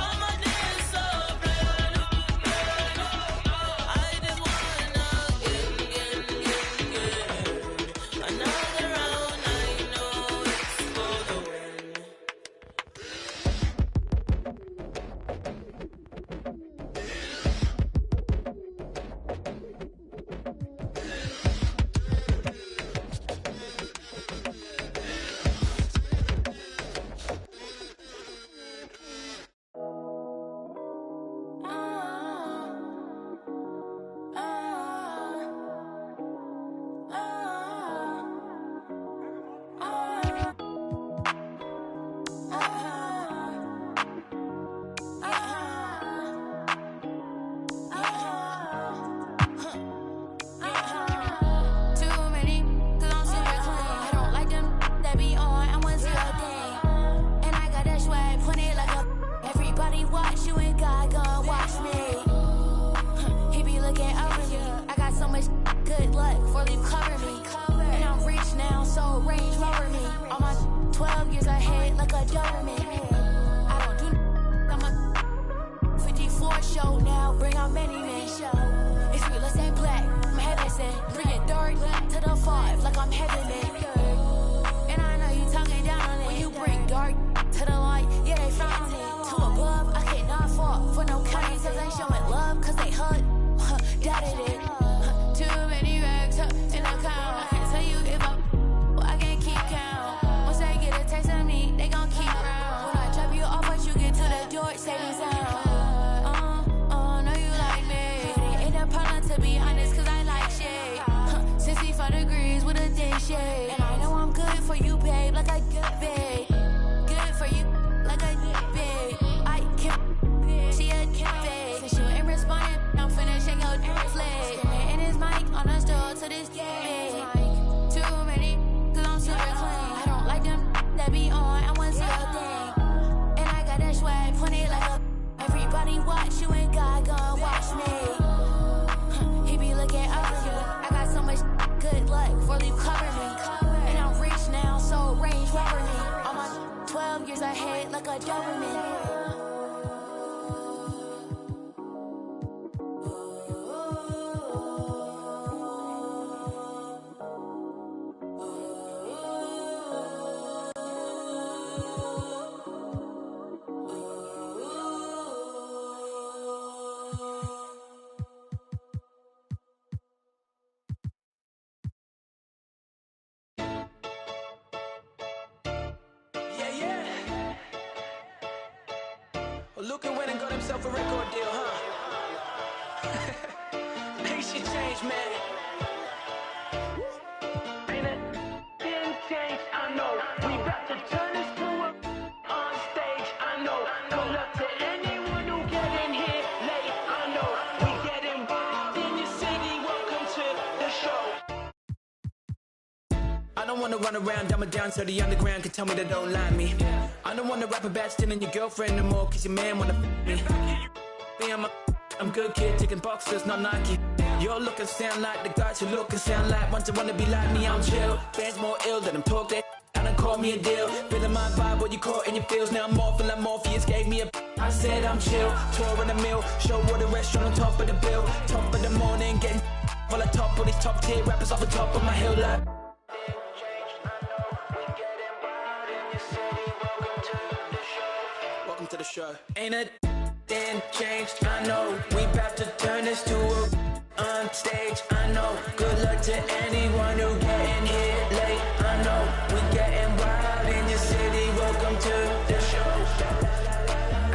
I'm a discipline. I just wanna get. the shade. And I know I'm good for you, babe, like I get babe. Good for you, like I get babe. I can't, she a kid babe. Since you ain't responding, I'm finishing your slave. And his mic on the store to this game. Too many, cause I'm super clean. I don't like them that be on, I want to see a thing. And I got that swag, funny like a. Everybody watch you and God gon' watch me. He be looking up to you. I got so much good luck for you cover me. And I'm rich now, so range rover me. On my 12 years ahead like a Doberman. Luka went and got himself a record deal, huh? Ain't shit changed, man. Ain't it? Didn't change, I know. We about to turn this to a on stage, I know. Good luck to anyone who get in here late, I know. We get involved in your city, welcome to the show. I don't wanna run around, dumb it down so the underground can tell me they don't like me. I don't wanna rap about stealing your girlfriend no more, cause your man wanna f me. I'm good kid, taking boxers, not Nike. You're looking sound like the guys who look and sound like ones that wanna be like me, I'm chill. Fans more ill than them talk that and then call me a deal. Feeling my vibe, what you caught in your feels. Now I'm morphing like Morpheus gave me a I said I'm chill, tour in the mill. Show what a restaurant on top of the bill. Top of the morning, getting while I top all these top tier rappers off the top of my hill like welcome to the show. Ain't it then changed? I know. We about to turn this to a on stage. I know. Good luck to anyone who getting here late. I know. We getting wild in your city. Welcome to the show.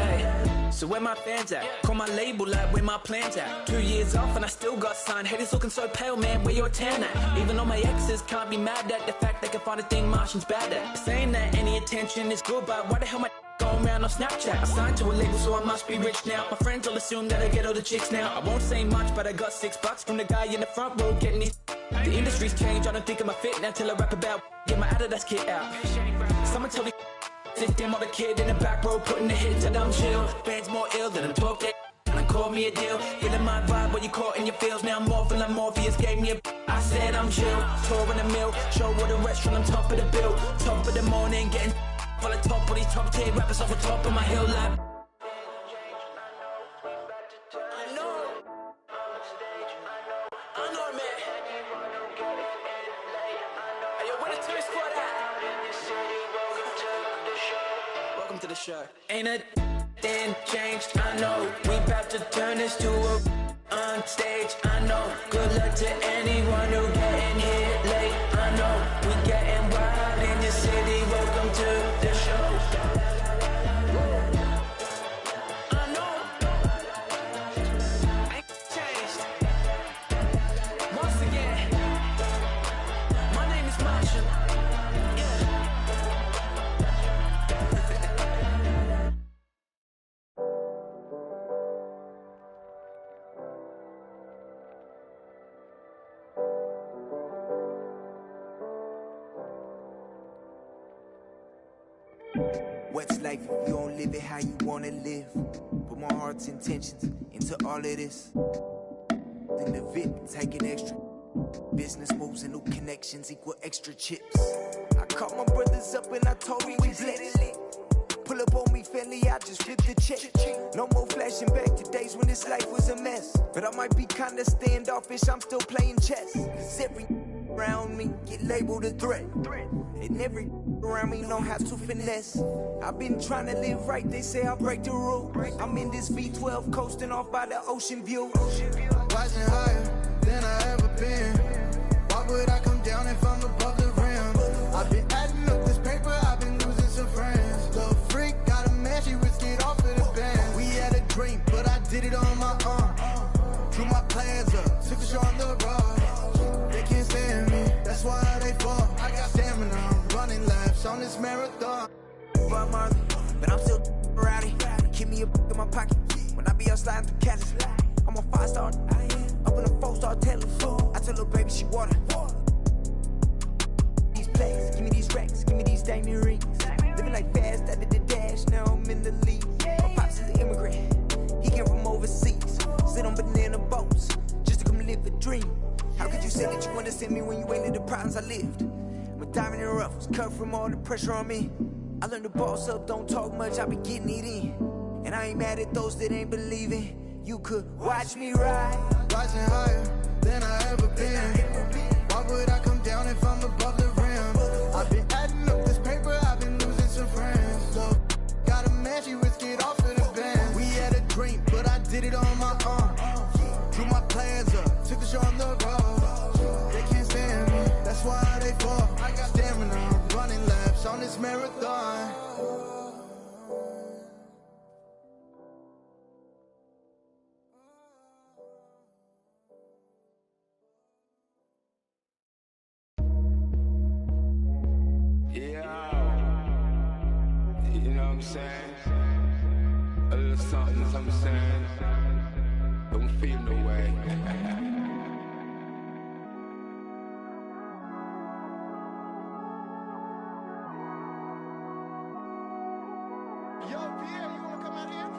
Hey, so where my fans at? Call my label like where my plans at. 2 years off and I still got signed. Haters looking so pale, man. Where your tan at? Even though my exes can't be mad at the fact they can find a thing Martian's bad at. Saying that any attention is good, but why the hell my going around on Snapchat? I signed to a label, so I must be rich now. My friends all assume that I get all the chicks now. I won't say much, but I got $6 from the guy in the front row getting these. The industry's changed, I don't think I'm a fit now till I rap about get my Adidas kit out. Someone tell me sit them on the kid in the back row putting the hits and I'm chill. Fans more ill than I'm talking and I call me a deal. Feeling my vibe, what you caught in your feels. Now I'm morphing like Morpheus gave me a I said I'm chill, tour in the mill. Show what a restaurant on top of the bill. Top of the morning, getting while I top all these top tier rappers off the top of my hill like I know, man. Hey, yo, where the tourist squad at? Welcome to the show. Ain't it then changed? I know. We about to turn this to a on stage. I know. Good luck to anyone who getting here late. I know. We getting wild in your city. Welcome to the show. I know. Ain't changed. Once again, my name is Martian. What's life if you don't live it how you wanna live? Put my heart's intentions into all of this. Then the VIP taking extra. Business moves and new connections equal extra chips. I called my brothers up and I told them we blessed. Pull up on me, family, I just flipped the check. No more flashing back to days when this life was a mess. But I might be kinda standoffish, I'm still playing chess. Cause every around me get labeled a threat. And every around me know how to finesse. I've been trying to live right, they say I break the rule. I'm in this V12 coasting off by the ocean view. Rising higher than I ever been. Why would I come down if I'm above the rim? I've been adding up this paper, I've been losing some friends. Little freak, got a man, she risked it off of the band. We had a dream, but I did it on my own. Drew my plans up, took a shot on the road. They can't stand me, that's why they fall. on this marathon. But I'm still rowdy. Keep me a in my pocket. When I be out sliding through Cali, I'm a 5-star. Up in a 4-star Taylor. I tell little baby she water. These plays, give me these racks, give me these diamond rings. Living like fast, I did the dash, now I'm in the league. My pops is an immigrant, he came from overseas. Sit on banana boats, just to come live a dream. How could you say that you understand me when you ain't in the problems I lived? I'm a diamond in the rough, was cut from all the pressure on me. I learned to boss up, don't talk much, I be getting it in. And I ain't mad at those that ain't believing. You could watch me ride, rising higher than I ever been. Why would I come down if I'm above the rim? I've been adding up this paper, I've been losing some friends. So, got a man, she risk it off of the band. We had a dream, but I did it on my own. Drew my plans up, took the show on the road. They can't stand me, that's why they fall. I got stamina, running laps on this marathon. Saying a little something saying, don't feel no way. Yo, Pierre, you wanna come out here?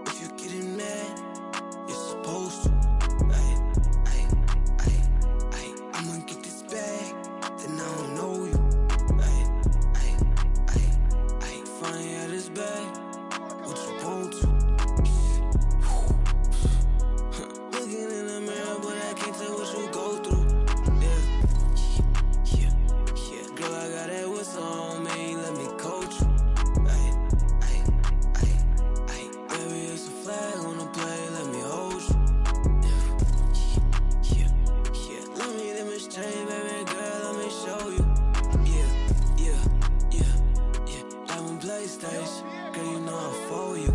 If you're getting mad, you're supposed to. I'ma get this bag, then I don't know you. Funny at this bag, what you want to? Looking in the mirror, but I can't tell what you go through. Yeah. Girl, I got that whistle on me, let me coach you. Baby, it's a flag on the play, let me hold you. Yeah. Let me demonstrate, baby girl, let me show you. PlayStation, girl, you know I'm for you.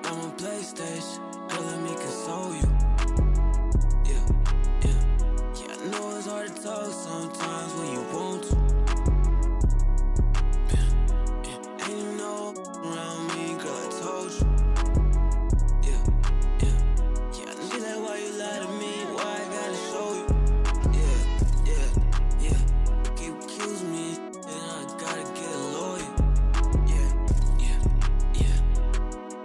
I'm on PlayStation, girl, let me console you. Yeah, I know it's hard to talk sometimes when you want to. And you know around me, girl, I told you. Yeah, I know that why you lie to me, why I gotta show you. Yeah, keep accusing me. Gotta get a lawyer. Yeah.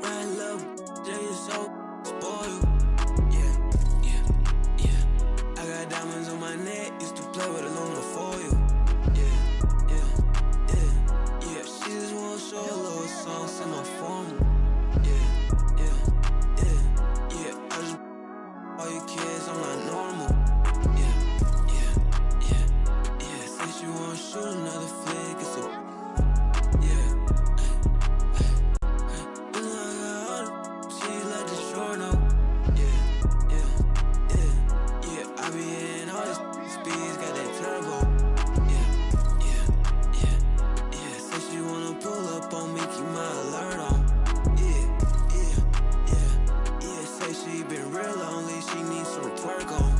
Right, love, they so spoiled. Yeah. I got diamonds on my neck, used to play with aluminum foil. Yeah. She just wanna show a little song, send my formula. Yeah. I just all you kids, I'm not normal. Yeah. Say she wanna shoot another flick, it's a she let the shore know. Yeah. I be in all this speeds, got that turbo. Yeah. Say she wanna pull up on me, keep my alert on. Yeah. Say she been real lonely, she needs some twerk on.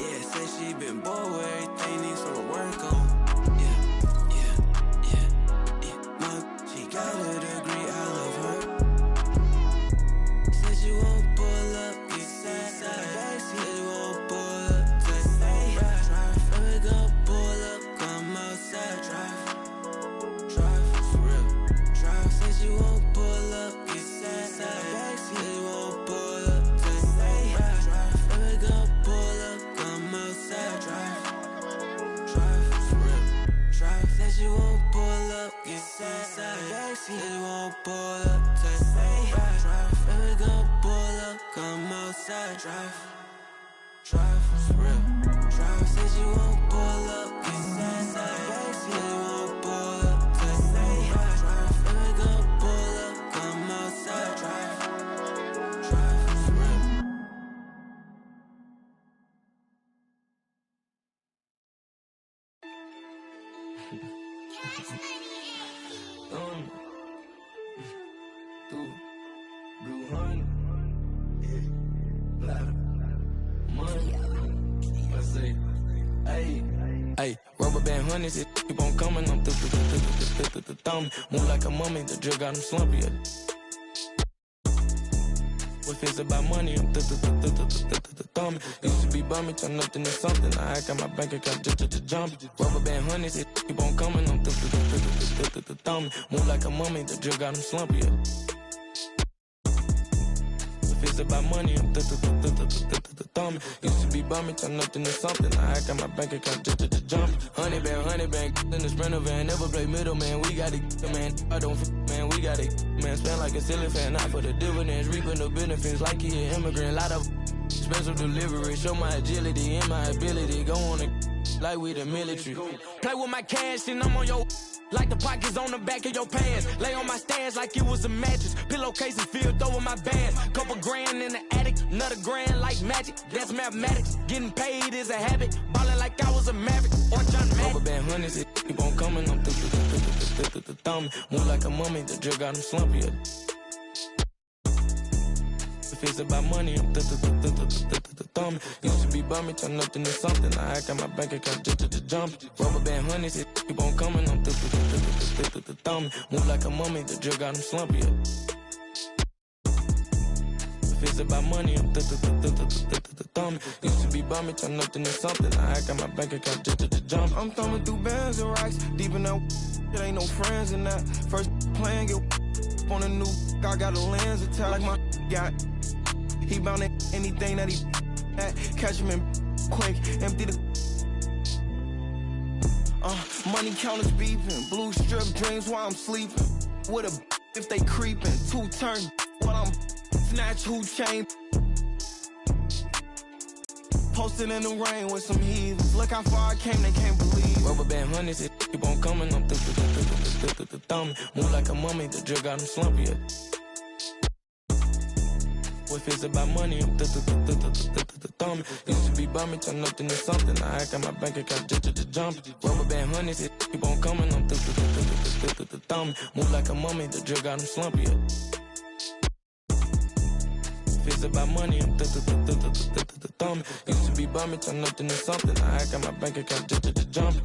Yeah. Say she been bored with everything, needs some work on. Yeah. She got a degree, I love her. Said she won't pull up, get sad. Said she won't pull up, just say drive. Baby, gon' pull up, come outside, drive, for real, drive. Said she won't pull up, get sad. Said she won't pull up, just say drive. Baby, gon' pull up, come outside, drive, for real, drive. Said she won't pull up, get sad. She won't pull up, just say drive. Baby, gon' pull up, come outside, drive, for real, drive. Say she won't pull up, get sad. She won't pull up, just say drive. Baby, gon' pull up, come outside, drive, for real. Blue honey, yeah, ladder. Ayy, rubber band honeys, it keep on coming. I'm thumb. Move like a mummy, the drill got him slumpy. If it's about money, I'm thumb. Used to be bummy, turn nothing to something. I got my bank account just jump. Rubber band honeys, it keep on coming. I'm thumb. Move like a mummy, the drill got him slumpy. If it's about money, I'm thumb. Used to be bummy, turn nothing to something. I got my bank account just jump. Honey band, in the Sprinter van. Never play middleman, we got it, man. I don't man, we got it, man. Spend like a silly fan, not for the dividends. Reaping the benefits like he an immigrant. Lot of special delivery. Show my agility and my ability. Go on and like we the military. Play with my cash and I'm on your like the pockets on the back of your pants. Lay on my stands like it was a mattress. Pillowcases filled over my bands. Couple grand in the attic, another grand like magic. That's mathematics. Getting paid is a habit. Ballin' like I was a maverick or John Madden. Rubber band honeys, it keep on coming. I'm thumb. Move like a mummy, the drill got him slumpy. If it's about money, I'm thumb. Used to be bummy, turn nothing to something. I got my bank account just jump. Rubber band honeys, it keep on coming. I'm thumb. Move like a mummy, the drill got him slumpy. If it's about money, I'm thumb. Used to be bummy, turn nothing to something. I got my bank account just jump. I'm thumbing through bands and racks. Deep in that, it ain't no friends in that. First playing, get on a new, I got a lens attached like my got. He bound at anything that he at. Catch him in quick, empty the. Money counters beeping, blue strip dreams while I'm sleeping. With a if they creeping, 2 turn while I'm snatch who chain. Posted in the rain with some heathens. Look how far I came, they can't believe. Rubber band honeys, it keep on coming. I'm thumb. Move like a mummy, the drill got him slumpy. If it's about money, I'm thumb. Used to be bummy, turn nothing to something. I got my bank account just jump. Rubber band honeys, it keep on coming. I'm thumb. Move like a mummy, the drill got him slumpy. If it's about money, I'm thumb. Used to be bummy, turn nothing to something. I got my bank account just jump.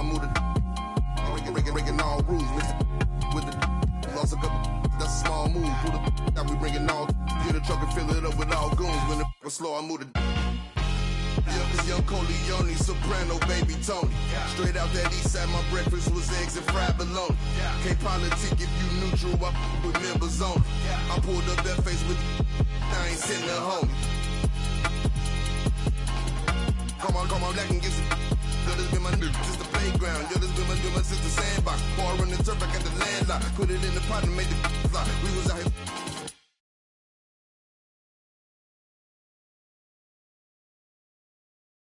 I move the breaking all rules. With the lost a couple, that's a small move. Pull the out, we bringing all. Get a truck and fill it up with all goons. When the slow, I move the. This young Corleone, soprano, baby Tony. Straight out that east side, my breakfast was eggs and fried bologna. K-politic, if you neutral, I with members on. I pulled up that face with I ain't sitting at home. Come on, that can get some. Yo, this been my new, this the playground. Yo, this been my sister sandbox. Ball running turf, I got the landlock. Put it in the pot and made the fly. We was out here